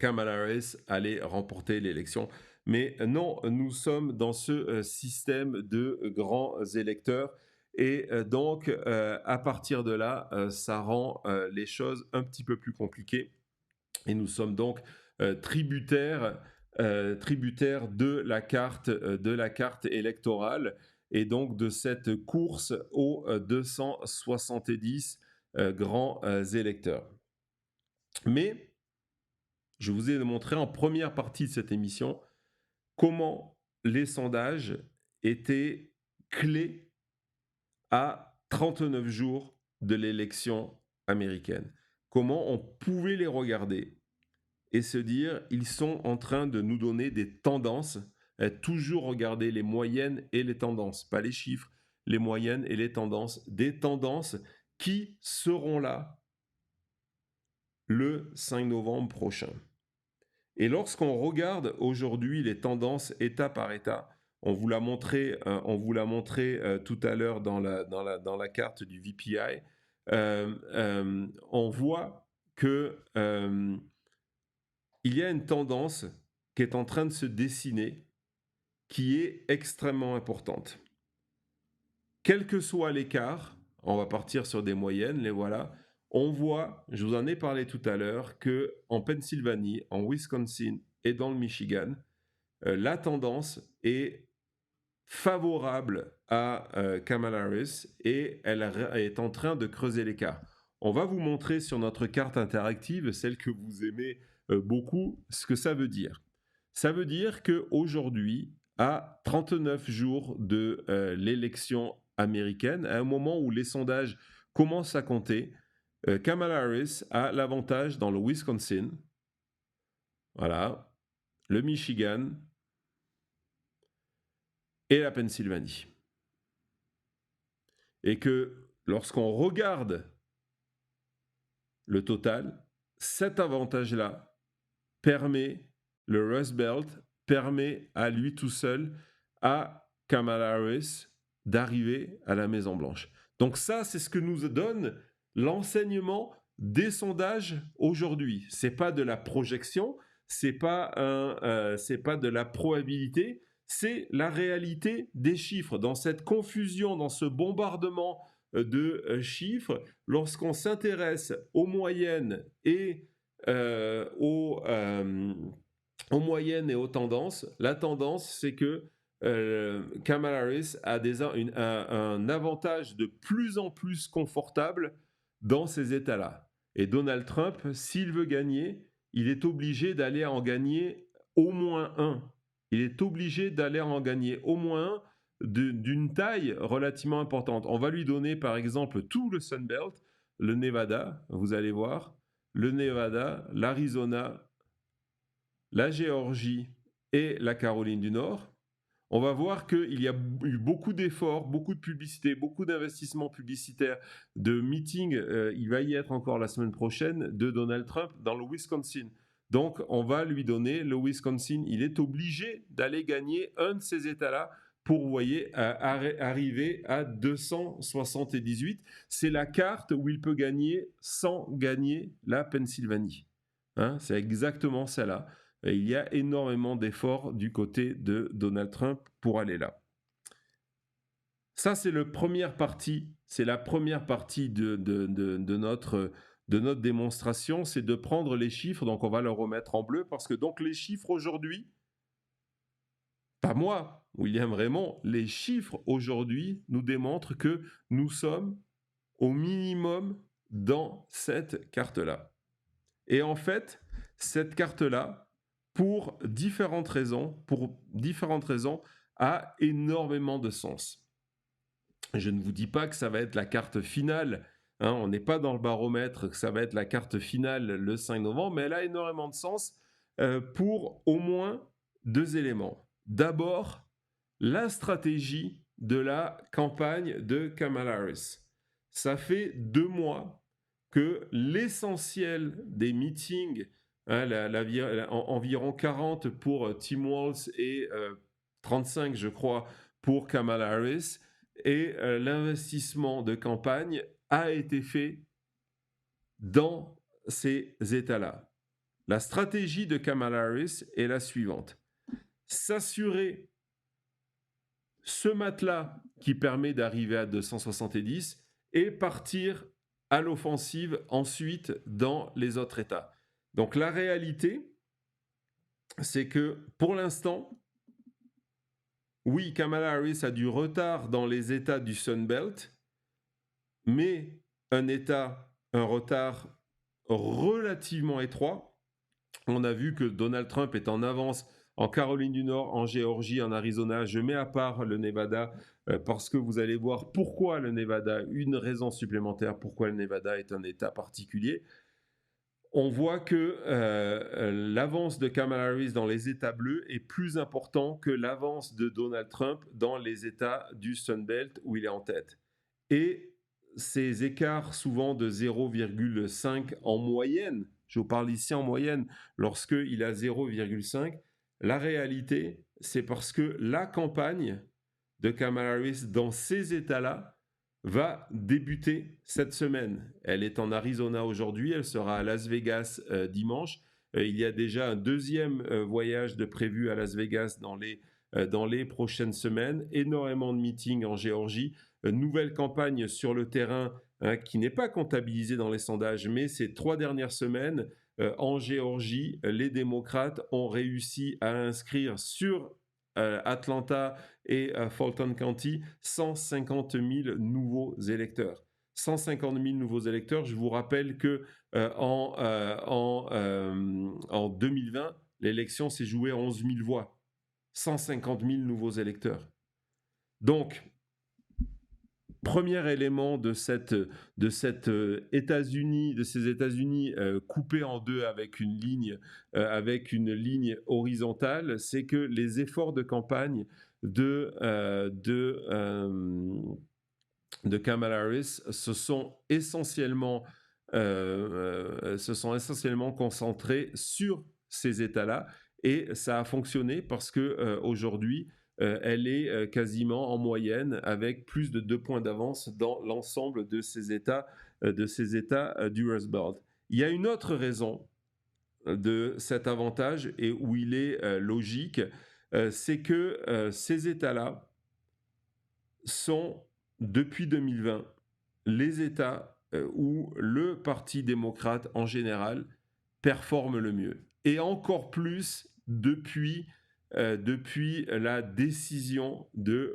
Kamala Harris allait remporter l'élection. Mais non, nous sommes dans ce système de grands électeurs et donc à partir de là, ça rend les choses un petit peu plus compliquées et nous sommes donc tributaires de la carte électorale et donc de cette course aux 270 grands électeurs. Mais je vous ai montré en première partie de cette émission comment les sondages étaient clés à 39 jours de l'élection américaine. Comment on pouvait les regarder et se dire, ils sont en train de nous donner des tendances. Toujours regarder les moyennes et les tendances, pas les chiffres, les moyennes et les tendances, des tendances qui seront là le 5 novembre prochain. Et lorsqu'on regarde aujourd'hui les tendances État par État, on vous l'a montré tout à l'heure dans la carte du VPI, on voit que il y a une tendance qui est en train de se dessiner qui est extrêmement importante. Quel que soit l'écart, on va partir sur des moyennes, les voilà, on voit, je vous en ai parlé tout à l'heure, qu'en Pennsylvanie, en Wisconsin et dans le Michigan, la tendance est favorable à Kamala Harris et elle est en train de creuser l'écart. On va vous montrer sur notre carte interactive, celle que vous aimez beaucoup, ce que ça veut dire. Ça veut dire qu'aujourd'hui, à 39 jours de l'élection américaine, à un moment où les sondages commencent à compter, Kamala Harris a l'avantage dans le Wisconsin, voilà, le Michigan et la Pennsylvanie. Et que lorsqu'on regarde le total, cet avantage-là permet, le Rust Belt permet à lui tout seul, à Kamala Harris, d'arriver à la Maison-Blanche. Donc ça, c'est ce que nous donne l'enseignement des sondages aujourd'hui. C'est pas de la projection, c'est pas de la probabilité, c'est la réalité des chiffres. Dans cette confusion, dans ce bombardement de chiffres, lorsqu'on s'intéresse aux moyennes et aux moyennes et aux tendances, la tendance, c'est que Kamala Harris a un avantage de plus en plus confortable dans ces États-là. Et Donald Trump, s'il veut gagner, il est obligé d'aller en gagner au moins un. Il est obligé d'aller en gagner au moins un d'une taille relativement importante. On va lui donner par exemple tout le Sun Belt, le Nevada, vous allez voir, le Nevada, l'Arizona, la Géorgie et la Caroline du Nord. On va voir qu'il y a eu beaucoup d'efforts, beaucoup de publicité, beaucoup d'investissements publicitaires, de meetings, il va y être encore la semaine prochaine, de Donald Trump dans le Wisconsin. Donc, on va lui donner le Wisconsin. Il est obligé d'aller gagner un de ces États-là pour, vous voyez, arriver à 278. C'est la carte où il peut gagner sans gagner la Pennsylvanie. Hein, c'est exactement celle-là. Et il y a énormément d'efforts du côté de Donald Trump pour aller là. Ça, c'est la première partie de notre démonstration, c'est de prendre les chiffres, donc on va le remettre en bleu, parce que donc les chiffres aujourd'hui, pas moi, William Raymond, les chiffres aujourd'hui nous démontrent que nous sommes au minimum dans cette carte-là. Et en fait, cette carte-là, pour différentes raisons, a énormément de sens. Je ne vous dis pas que ça va être la carte finale, hein, on n'est pas dans le baromètre, que ça va être la carte finale le 5 novembre, mais elle a énormément de sens pour au moins deux éléments. D'abord, la stratégie de la campagne de Kamala Harris. Ça fait 2 mois que l'essentiel des meetings, hein, environ 40 pour Tim Walz et 35, je crois, pour Kamala Harris, et l'investissement de campagne a été fait dans ces États-là. La stratégie de Kamala Harris est la suivante. S'assurer ce matelas qui permet d'arriver à 270 et partir à l'offensive ensuite dans les autres États. Donc la réalité, c'est que pour l'instant, oui, Kamala Harris a du retard dans les États du Sun Belt, mais un retard relativement étroit. On a vu que Donald Trump est en avance en Caroline du Nord, en Géorgie, en Arizona. Je mets à part le Nevada parce que vous allez voir pourquoi le Nevada, une raison supplémentaire pourquoi le Nevada est un État particulier. On voit que l'avance de Kamala Harris dans les États bleus est plus important que l'avance de Donald Trump dans les États du Sun Belt où il est en tête. Et ces écarts souvent de 0,5 en moyenne, je vous parle ici en moyenne, lorsqu'il a 0,5, la réalité, c'est parce que la campagne de Kamala Harris dans ces États-là va débuter cette semaine. Elle est en Arizona aujourd'hui, elle sera à Las Vegas dimanche. Il y a déjà un deuxième voyage de prévu à Las Vegas dans les prochaines semaines. Énormément de meetings en Géorgie. Nouvelle campagne sur le terrain hein, qui n'est pas comptabilisée dans les sondages, mais ces 3 dernières semaines, en Géorgie, les démocrates ont réussi à inscrire sur Atlanta et Fulton County 150 000 nouveaux électeurs. 150 000 nouveaux électeurs. Je vous rappelle que en 2020, l'élection s'est jouée à 11 000 voix. 150 000 nouveaux électeurs. Donc, premier élément de ces États-Unis coupés en deux avec une ligne horizontale, c'est que les efforts de campagne de Kamala Harris se sont essentiellement concentrés sur ces États-là et ça a fonctionné parce que aujourd'hui elle est quasiment en moyenne avec plus de 2 points d'avance dans l'ensemble de ces États du Rust Belt. Il y a une autre raison de cet avantage et où il est logique, c'est que ces États-là sont, depuis 2020, les États où le Parti démocrate en général performe le mieux. Et encore plus depuis la décision de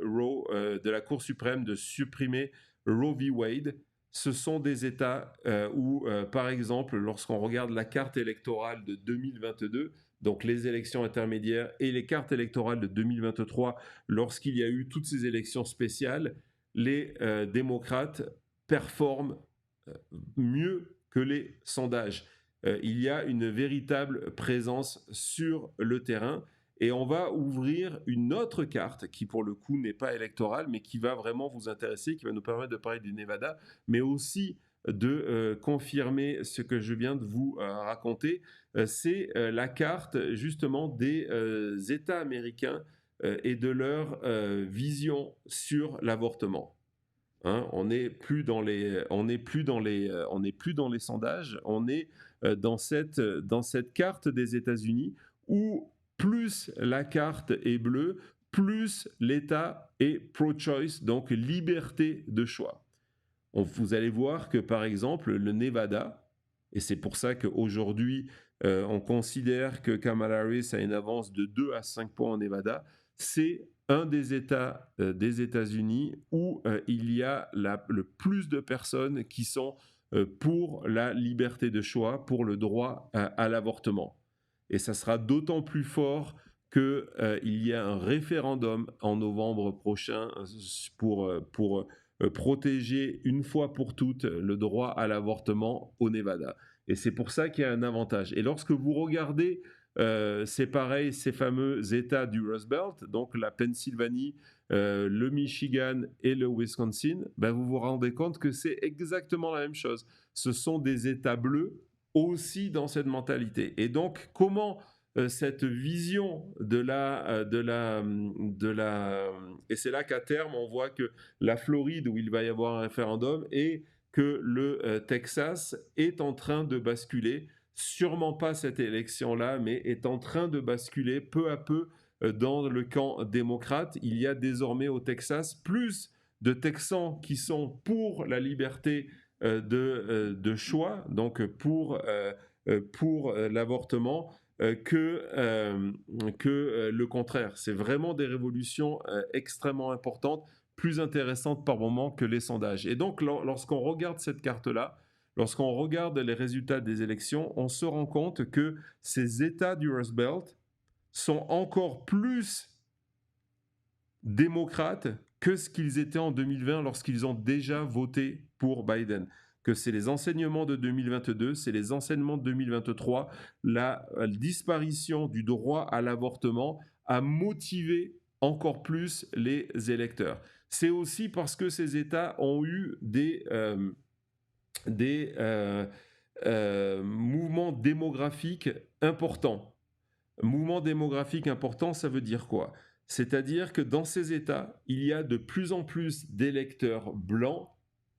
la Cour suprême de supprimer Roe v. Wade. Ce sont des États où, par exemple, lorsqu'on regarde la carte électorale de 2022, donc les élections intermédiaires et les cartes électorales de 2023, lorsqu'il y a eu toutes ces élections spéciales, les démocrates performent mieux que les sondages. Il y a une véritable présence sur le terrain et on va ouvrir une autre carte qui pour le coup n'est pas électorale mais qui va vraiment vous intéresser, qui va nous permettre de parler du Nevada, mais aussi de confirmer ce que je viens de vous raconter. C'est la carte justement des États américains et de leur vision sur l'avortement. Hein, on n'est plus dans les sondages, on est dans cette carte des États-Unis où plus la carte est bleue, plus l'État est pro-choice, donc liberté de choix. Vous allez voir que par exemple le Nevada, et c'est pour ça qu'aujourd'hui on considère que Kamala Harris a une avance de 2 à 5 points en Nevada, c'est un des États des États-Unis où il y a le plus de personnes qui sont pour la liberté de choix, pour le droit à l'avortement. Et ça sera d'autant plus fort qu'il y a un référendum en novembre prochain pour protéger une fois pour toutes le droit à l'avortement au Nevada. Et c'est pour ça qu'il y a un avantage. Et lorsque vous regardez, c'est pareil, ces fameux États du Rust Belt, donc la Pennsylvanie, le Michigan et le Wisconsin, ben vous vous rendez compte que c'est exactement la même chose. Ce sont des États bleus aussi dans cette mentalité. Et donc, comment cette vision et c'est là qu'à terme, on voit que la Floride, où il va y avoir un référendum, et que le Texas est en train de basculer, sûrement pas cette élection-là, mais est en train de basculer peu à peu dans le camp démocrate. Il y a désormais au Texas plus de Texans qui sont pour la liberté de choix, donc pour l'avortement, que le contraire. C'est vraiment des révolutions extrêmement importantes, plus intéressantes par moment que les sondages. Et donc, lorsqu'on regarde cette carte-là, lorsqu'on regarde les résultats des élections, on se rend compte que ces États du Rust Belt sont encore plus démocrates que ce qu'ils étaient en 2020 lorsqu'ils ont déjà voté pour Biden. Que c'est les enseignements de 2022, c'est les enseignements de 2023, la disparition du droit à l'avortement a motivé encore plus les électeurs. C'est aussi parce que ces États ont eu des mouvements démographiques importants. Mouvement démographique important, ça veut dire quoi? C'est-à-dire que dans ces États, il y a de plus en plus d'électeurs blancs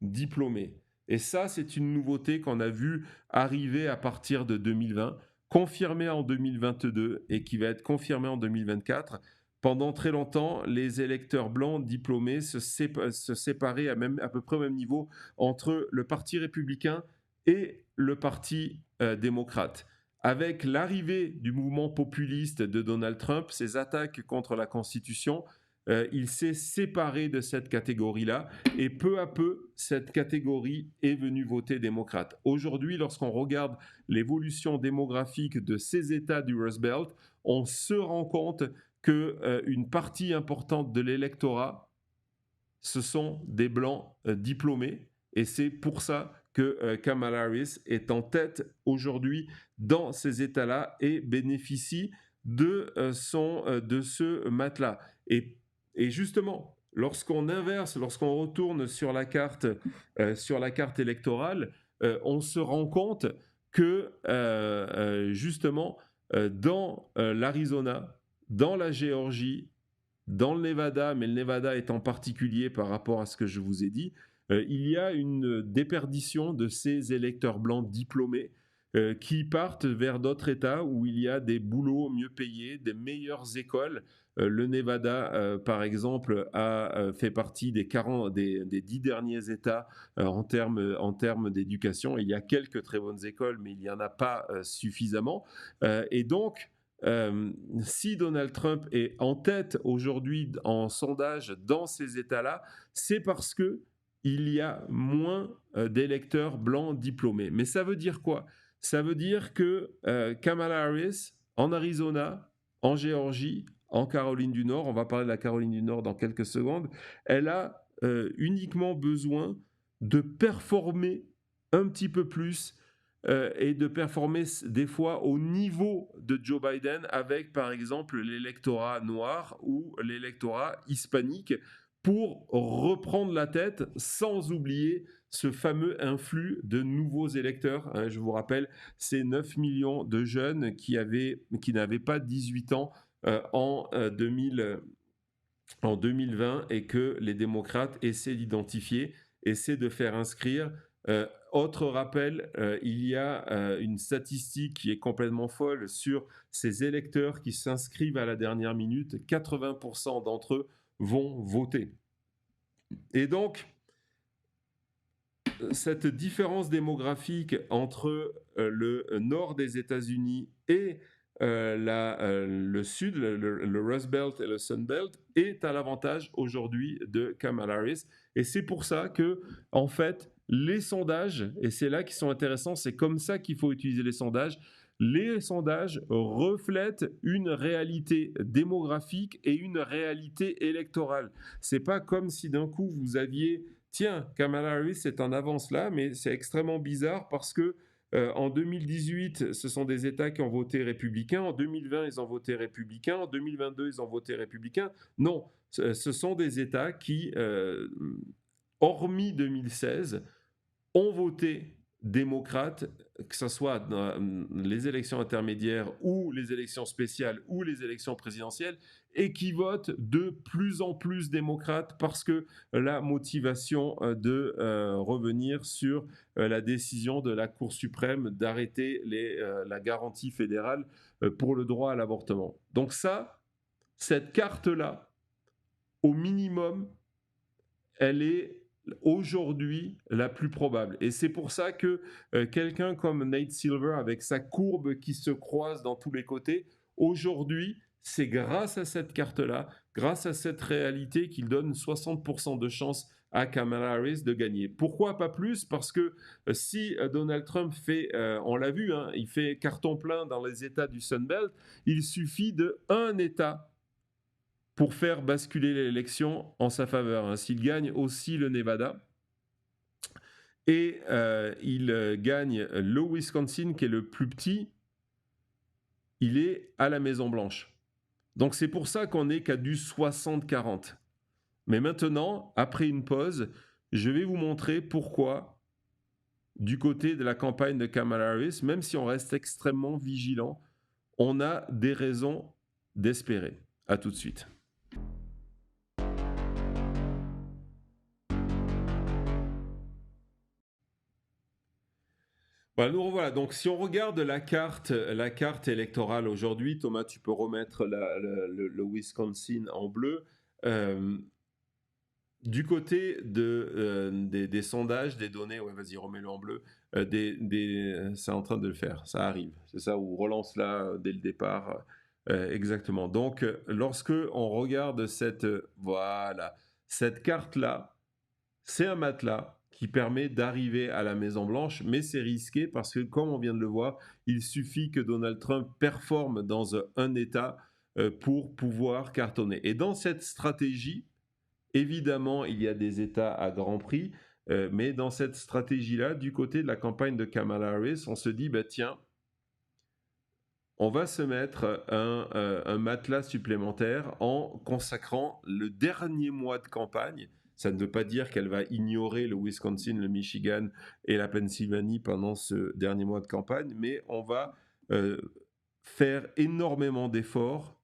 diplômés. Et ça, c'est une nouveauté qu'on a vu arriver à partir de 2020, confirmée en 2022 et qui va être confirmée en 2024. Pendant très longtemps, les électeurs blancs diplômés se séparaient à peu près au même niveau entre le Parti républicain et le Parti démocrate. Avec l'arrivée du mouvement populiste de Donald Trump, ses attaques contre la Constitution, il s'est séparé de cette catégorie-là et peu à peu, cette catégorie est venue voter démocrate. Aujourd'hui, lorsqu'on regarde l'évolution démographique de ces États du Rust Belt, on se rend compte qu'une partie importante de l'électorat, ce sont des Blancs diplômés et c'est pour ça que Kamala Harris est en tête aujourd'hui dans ces États-là et bénéficie de ce matelas. Et justement, lorsqu'on inverse, lorsqu'on retourne sur la carte électorale, on se rend compte que justement, dans l'Arizona, dans la Géorgie, dans le Nevada, mais le Nevada est en particulier par rapport à ce que je vous ai dit, il y a une déperdition de ces électeurs blancs diplômés qui partent vers d'autres États où il y a des boulots mieux payés, des meilleures écoles. Le Nevada, par exemple, a fait partie des 10 derniers États en termes d'éducation. Il y a quelques très bonnes écoles, mais il n'y en a pas suffisamment. Et donc, si Donald Trump est en tête aujourd'hui en sondage dans ces États-là, c'est parce que il y a moins d'électeurs blancs diplômés. Mais ça veut dire quoi? Ça veut dire que Kamala Harris, en Arizona, en Géorgie, en Caroline du Nord, on va parler de la Caroline du Nord dans quelques secondes, elle a uniquement besoin de performer un petit peu plus et de performer des fois au niveau de Joe Biden avec par exemple l'électorat noir ou l'électorat hispanique pour reprendre la tête sans oublier ce fameux influx de nouveaux électeurs. Je vous rappelle, c'est 9 millions de jeunes qui n'avaient pas 18 ans en 2020 et que les démocrates essaient d'identifier, essaient de faire inscrire. Autre rappel, il y a une statistique qui est complètement folle sur ces électeurs qui s'inscrivent à la dernière minute. 80% d'entre eux vont voter. Et donc, cette différence démographique entre le nord des États-Unis et le sud, le Rust Belt et le Sun Belt, est à l'avantage aujourd'hui de Kamala Harris. Et c'est pour ça que, en fait, les sondages, et c'est là qu'ils sont intéressants, c'est comme ça qu'il faut utiliser les sondages reflètent une réalité démographique et une réalité électorale. C'est pas comme si d'un coup vous aviez tiens, Kamala Harris est en avance là, mais c'est extrêmement bizarre parce que en 2018, ce sont des États qui ont voté républicain. En 2020, ils ont voté républicain. En 2022, ils ont voté républicain. Non, ce sont des États qui, hormis 2016, ont voté démocrate, que ce soit dans les élections intermédiaires ou les élections spéciales ou les élections présidentielles, et qui votent de plus en plus démocrate parce que la motivation de revenir sur la décision de la Cour suprême d'arrêter la garantie fédérale pour le droit à l'avortement. Donc ça, cette carte-là, au minimum, elle est aujourd'hui la plus probable. Et c'est pour ça que quelqu'un comme Nate Silver, avec sa courbe qui se croise dans tous les côtés, aujourd'hui, c'est grâce à cette carte-là, grâce à cette réalité qu'il donne 60% de chance à Kamala Harris de gagner. Pourquoi pas plus? Parce que si Donald Trump fait, on l'a vu, hein, il fait carton plein dans les États du Sunbelt, il suffit d'un État pour faire basculer l'élection en sa faveur, hein. S'il gagne aussi le Nevada et il gagne le Wisconsin qui est le plus petit, il est à la Maison-Blanche. Donc c'est pour ça qu'on n'est qu'à du 60-40. Mais maintenant, après une pause, je vais vous montrer pourquoi, du côté de la campagne de Kamala Harris, même si on reste extrêmement vigilant, on a des raisons d'espérer. À tout de suite. Voilà, nous revoilà. Donc, si on regarde la carte électorale aujourd'hui, Thomas, tu peux remettre le Wisconsin en bleu. Du côté des sondages, des données, ouais, vas-y, remets-le en bleu. C'est en train de le faire, ça arrive. C'est ça, ou relance là dès le départ. Exactement. Donc, lorsque on regarde cette carte-là, c'est un matelas qui permet d'arriver à la Maison-Blanche, mais c'est risqué parce que, comme on vient de le voir, il suffit que Donald Trump performe dans un État pour pouvoir cartonner. Et dans cette stratégie, évidemment, il y a des États à grand prix, mais dans cette stratégie-là, du côté de la campagne de Kamala Harris, on se dit, bah, tiens, on va se mettre un matelas supplémentaire en consacrant le dernier mois de campagne. Ça ne veut pas dire qu'elle va ignorer le Wisconsin, le Michigan et la Pennsylvanie pendant ce dernier mois de campagne, mais on va faire énormément d'efforts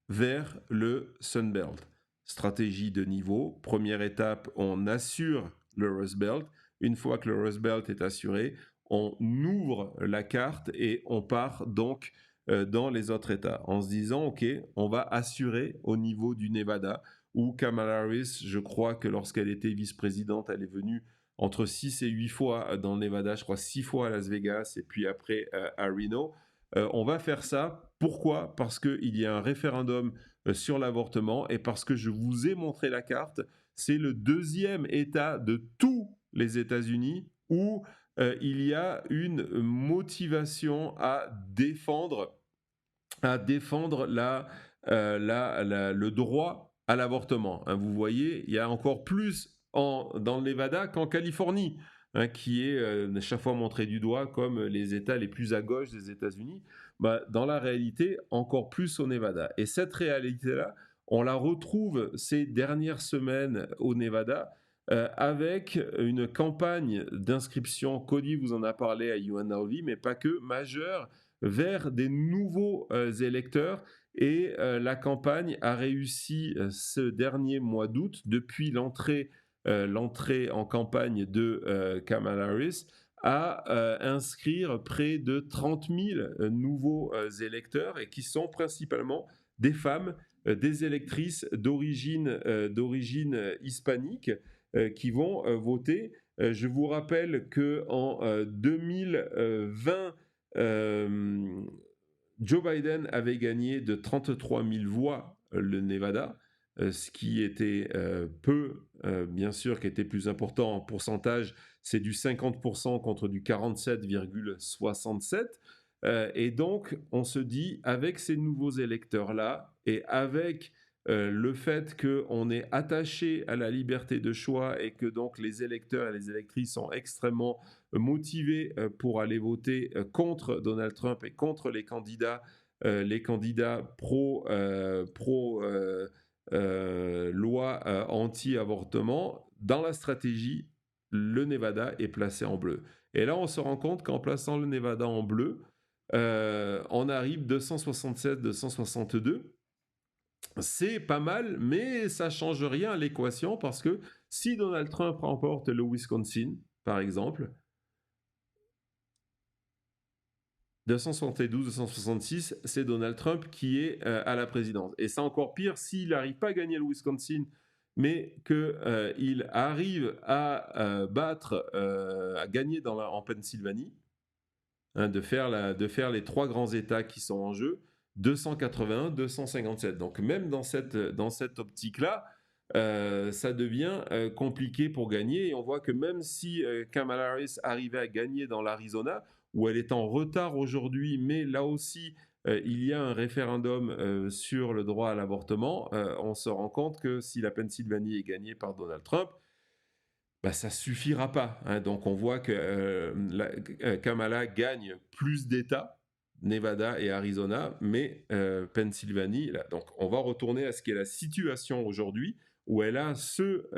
vers le Sunbelt. Stratégie de niveau. Première étape, on assure le Rust Belt. Une fois que le Rust Belt est assuré, on ouvre la carte et on part donc dans les autres États en se disant, OK, on va assurer au niveau du Nevada où Kamala Harris, je crois que lorsqu'elle était vice-présidente, elle est venue entre 6 et 8 fois dans le Nevada, je crois 6 fois à Las Vegas et puis après à Reno. On va faire ça. Pourquoi? Parce qu'il y a un référendum sur l'avortement et parce que je vous ai montré la carte. C'est le deuxième État de tous les États-Unis où il y a une motivation à défendre le droit à l'avortement. Hein, vous voyez, il y a encore plus dans le Nevada qu'en Californie, hein, qui est chaque fois montré du doigt comme les États les plus à gauche des États-Unis. Bah, dans la réalité, encore plus au Nevada. Et cette réalité-là, on la retrouve ces dernières semaines au Nevada avec une campagne d'inscription, Cody vous en a parlé à UNLV, mais pas que, majeure, vers des nouveaux électeurs. Et la campagne a réussi ce dernier mois d'août, depuis l'entrée en campagne de Kamala Harris, à inscrire près de 30 000 nouveaux électeurs et qui sont principalement des femmes, des électrices d'origine hispanique qui vont voter. Je vous rappelle qu'en 2020, Joe Biden avait gagné de 33 000 voix le Nevada, ce qui était peu, bien sûr, qui était plus important en pourcentage, c'est du 50% contre du 47,67. Et donc, on se dit, avec ces nouveaux électeurs-là, et avec le fait qu'on est attaché à la liberté de choix et que donc les électeurs et les électrices sont extrêmement motivés pour aller voter contre Donald Trump et contre les candidats loi anti-avortement. Dans la stratégie, le Nevada est placé en bleu. Et là, on se rend compte qu'en plaçant le Nevada en bleu, on arrive 267, 262. C'est pas mal, mais ça change rien à l'équation parce que si Donald Trump remporte le Wisconsin, par exemple, 272, 266, c'est Donald Trump qui est à la présidence. Et c'est encore pire s'il n'arrive pas à gagner le Wisconsin, mais qu'il arrive à à gagner en Pennsylvanie, hein, de faire les trois grands États qui sont en jeu, 281, 257. Donc même dans cette optique-là, ça devient compliqué pour gagner. Et on voit que même si Kamala Harris arrivait à gagner dans l'Arizona, où elle est en retard aujourd'hui, mais là aussi, il y a un référendum sur le droit à l'avortement, on se rend compte que si la Pennsylvanie est gagnée par Donald Trump, bah, ça suffira pas, hein. Donc on voit que Kamala gagne plus d'États, Nevada et Arizona, mais Pennsylvanie, là. Donc on va retourner à ce qui est la situation aujourd'hui, où elle a ce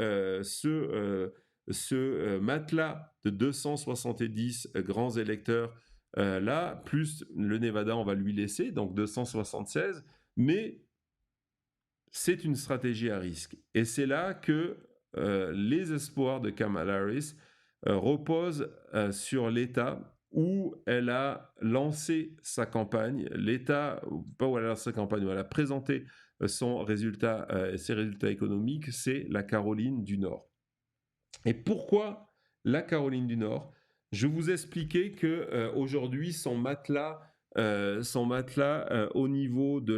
matelas de 270 grands électeurs là, plus le Nevada, on va lui laisser, donc 276, mais c'est une stratégie à risque. Et c'est là que les espoirs de Kamala Harris reposent sur l'État où elle a lancé sa campagne, l'État, pas où elle a lancé sa campagne, où elle a présenté ses résultats économiques, c'est la Caroline du Nord. Et pourquoi la Caroline du Nord? Je vous expliquais que aujourd'hui son matelas au niveau du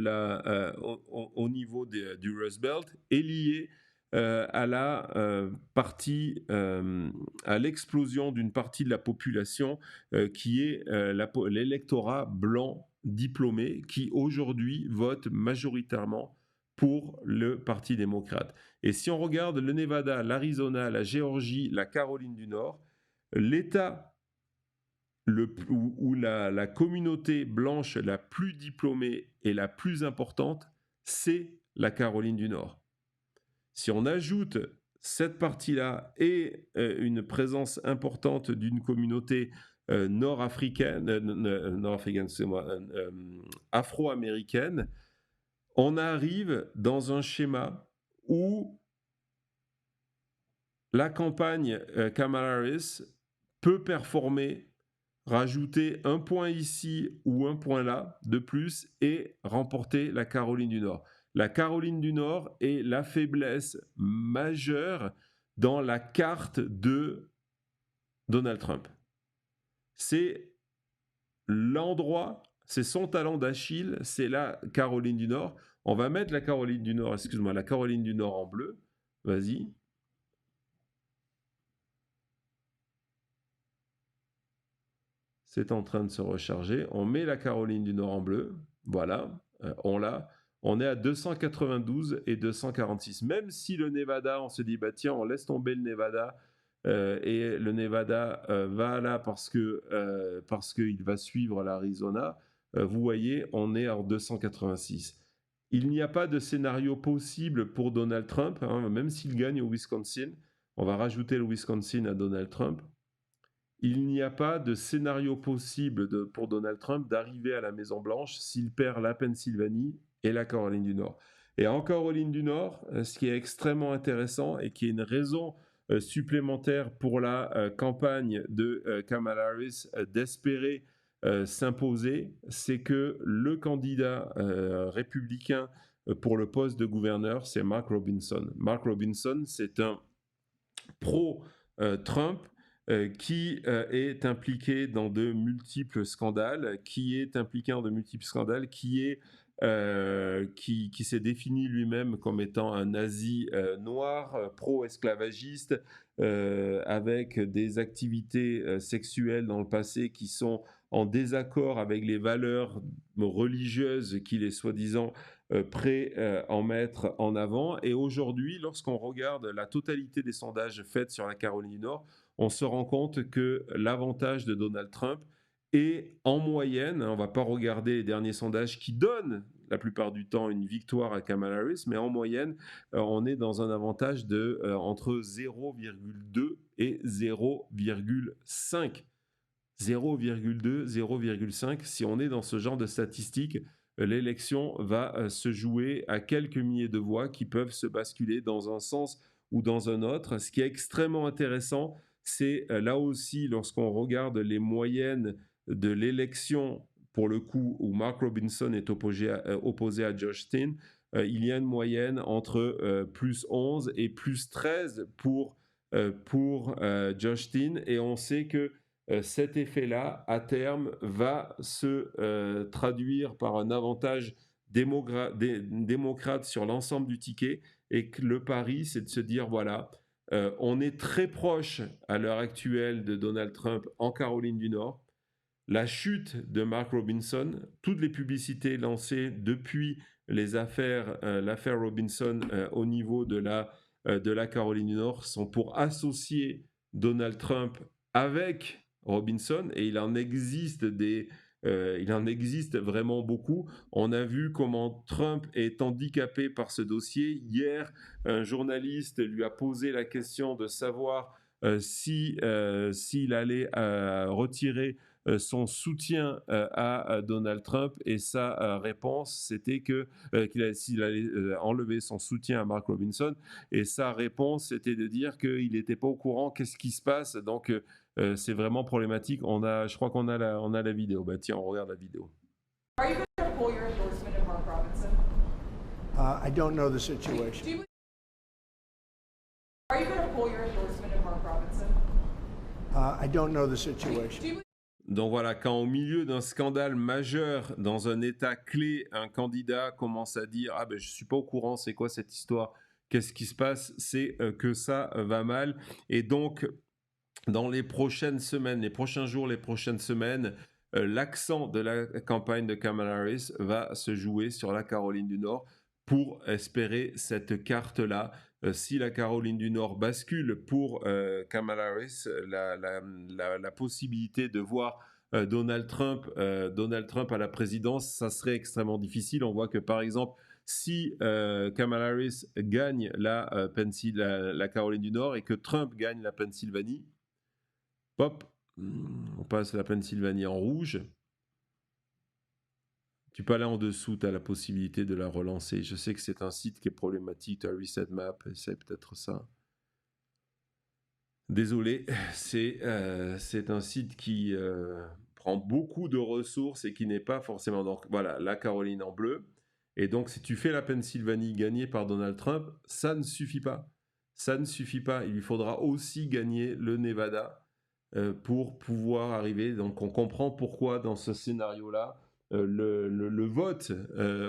Rust Belt est lié à à l'explosion d'une partie de la population qui est l'électorat blanc diplômé qui aujourd'hui vote majoritairement pour le Parti démocrate. Et si on regarde le Nevada, l'Arizona, la Géorgie, la Caroline du Nord, l'État où la communauté blanche la plus diplômée et la plus importante, c'est la Caroline du Nord. Si on ajoute cette partie-là et une présence importante d'une communauté afro-américaine, on arrive dans un schéma où la campagne Kamala Harris peut performer, rajouter un point ici ou un point là de plus et remporter la Caroline du Nord. La Caroline du Nord est la faiblesse majeure dans la carte de Donald Trump. C'est l'endroit, c'est son talon d'Achille, c'est la Caroline du Nord. On va mettre la Caroline du Nord en bleu. Vas-y. C'est en train de se recharger. On met la Caroline du Nord en bleu. Voilà, on l'a. On est à 292 et 246. Même si le Nevada, on se dit, bah tiens, on laisse tomber le Nevada et le Nevada va là parce qu'il va suivre l'Arizona. Vous voyez, on est en 286. Il n'y a pas de scénario possible pour Donald Trump, hein, même s'il gagne au Wisconsin. On va rajouter le Wisconsin à Donald Trump. Il n'y a pas de scénario possible pour Donald Trump d'arriver à la Maison-Blanche s'il perd la Pennsylvanie et la Caroline du Nord. Et en Caroline du Nord, ce qui est extrêmement intéressant et qui est une raison supplémentaire pour la campagne de Kamala Harris d'espérer s'imposer, c'est que le candidat républicain pour le poste de gouverneur, c'est Mark Robinson. Mark Robinson, c'est un pro-Trump qui est impliqué dans de multiples scandales, qui est qui s'est défini lui-même comme étant un nazi noir, pro-esclavagiste, avec des activités sexuelles dans le passé qui sont en désaccord avec les valeurs religieuses qu'il est soi-disant prêt à en mettre en avant. Et aujourd'hui, lorsqu'on regarde la totalité des sondages faits sur la Caroline du Nord, on se rend compte que l'avantage de Donald Trump est en moyenne, on ne va pas regarder les derniers sondages qui donnent la plupart du temps une victoire à Kamala Harris, mais en moyenne, on est dans un avantage de entre 0,2 et 0,5. 0,2, 0,5. Si on est dans ce genre de statistiques, l'élection va se jouer à quelques milliers de voix qui peuvent se basculer dans un sens ou dans un autre. Ce qui est extrêmement intéressant, c'est là aussi, lorsqu'on regarde les moyennes de l'élection, pour le coup, où Mark Robinson est opposé à Josh Stein, il y a une moyenne entre plus 11 et plus 13 pour Josh Stein. Et on sait que cet effet-là, à terme, va se traduire par un avantage démocrate sur l'ensemble du ticket, et que le pari, c'est de se dire, voilà, on est très proche à l'heure actuelle de Donald Trump en Caroline du Nord. La chute de Mark Robinson, toutes les publicités lancées depuis l'affaire Robinson au niveau de la Caroline du Nord sont pour associer Donald Trump avec Robinson, et il en existe vraiment beaucoup. On a vu comment Trump est handicapé par ce dossier. Hier, un journaliste lui a posé la question de savoir s'il allait retirer son soutien à Donald Trump, et sa réponse c'était s'il allait enlever son soutien à Mark Robinson, et sa réponse c'était de dire qu'il n'était pas au courant, qu'est-ce qui se passe. Donc c'est vraiment problématique. Je crois qu'on a la vidéo. Bah tiens, on regarde la vidéo. Are you going to pull your endorsement of Mark Robinson? I don't know the situation. Are you going to pull your endorsement of Mark Robinson? I don't know the situation. Donc voilà, quand au milieu d'un scandale majeur dans un État clé, un candidat commence à dire « Ah ben je ne suis pas au courant, c'est quoi cette histoire? Qu'est-ce qui se passe ?» C'est que ça va mal. Et donc, dans les prochaines semaines, les prochains jours, les prochaines semaines, l'accent de la campagne de Kamala Harris va se jouer sur la Caroline du Nord pour espérer cette carte-là. Si la Caroline du Nord bascule pour Kamala Harris, la possibilité de voir Donald Trump à la présidence, ça serait extrêmement difficile. On voit que par exemple, si Kamala Harris gagne la Caroline du Nord et que Trump gagne la Pennsylvanie, hop, on passe la Pennsylvanie en rouge. Tu peux aller en dessous, tu as la possibilité de la relancer. Je sais que c'est un site qui est problématique, tu as Reset Map, c'est peut-être ça. Désolé, c'est un site qui prend beaucoup de ressources et qui n'est pas forcément... Donc voilà, la Caroline en bleu. Et donc si tu fais la Pennsylvanie gagnée par Donald Trump, ça ne suffit pas. Ça ne suffit pas. Il lui faudra aussi gagner le Nevada pour pouvoir arriver. Donc on comprend pourquoi dans ce scénario-là, le vote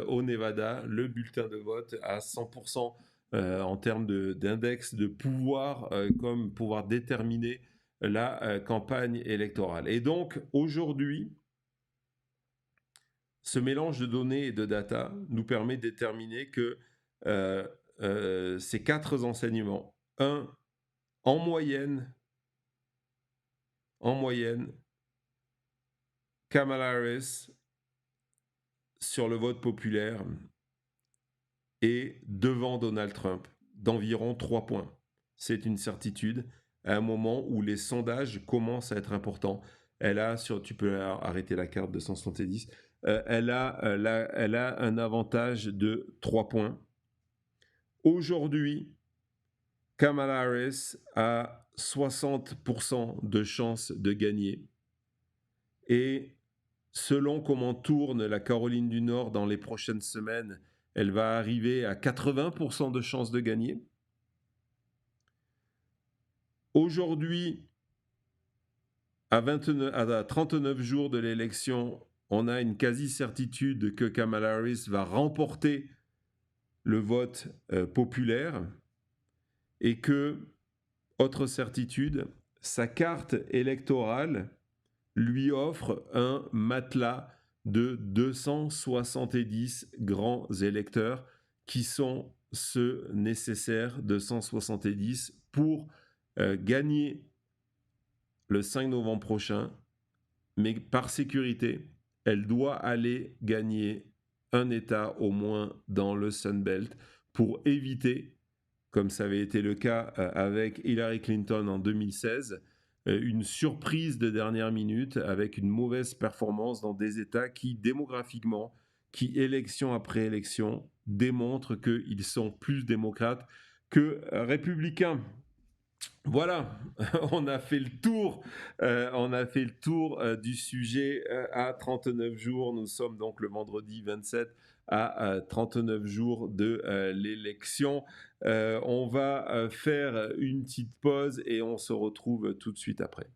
au Nevada, le bulletin de vote à 100% en termes d'index de pouvoir, comme pouvoir déterminer la campagne électorale. Et donc aujourd'hui, ce mélange de données et de data nous permet de déterminer que ces 4 enseignements, en moyenne, Kamala Harris sur le vote populaire est devant Donald Trump d'environ 3 points. C'est une certitude à un moment où les sondages commencent à être importants. Tu peux arrêter la carte de 170, elle a un avantage de 3 points. Aujourd'hui, Kamala Harris a 60% de chances de gagner. Et selon comment tourne la Caroline du Nord dans les prochaines semaines, elle va arriver à 80% de chances de gagner. Aujourd'hui, à 39 jours de l'élection, on a une quasi-certitude que Kamala Harris va remporter le vote populaire et que, autre certitude, sa carte électorale lui offre un matelas de 270 grands électeurs qui sont ceux nécessaires, 270, pour gagner le 5 novembre prochain, mais par sécurité, elle doit aller gagner un État au moins dans le Sun Belt pour éviter, comme ça avait été le cas avec Hillary Clinton en 2016, une surprise de dernière minute avec une mauvaise performance dans des États qui, démographiquement, qui élection après élection, démontrent qu'ils sont plus démocrates que républicains. Voilà, on a fait le tour, du sujet à 39 jours. Nous sommes donc le vendredi 27 à 39 jours de l'élection. On va faire une petite pause et on se retrouve tout de suite après.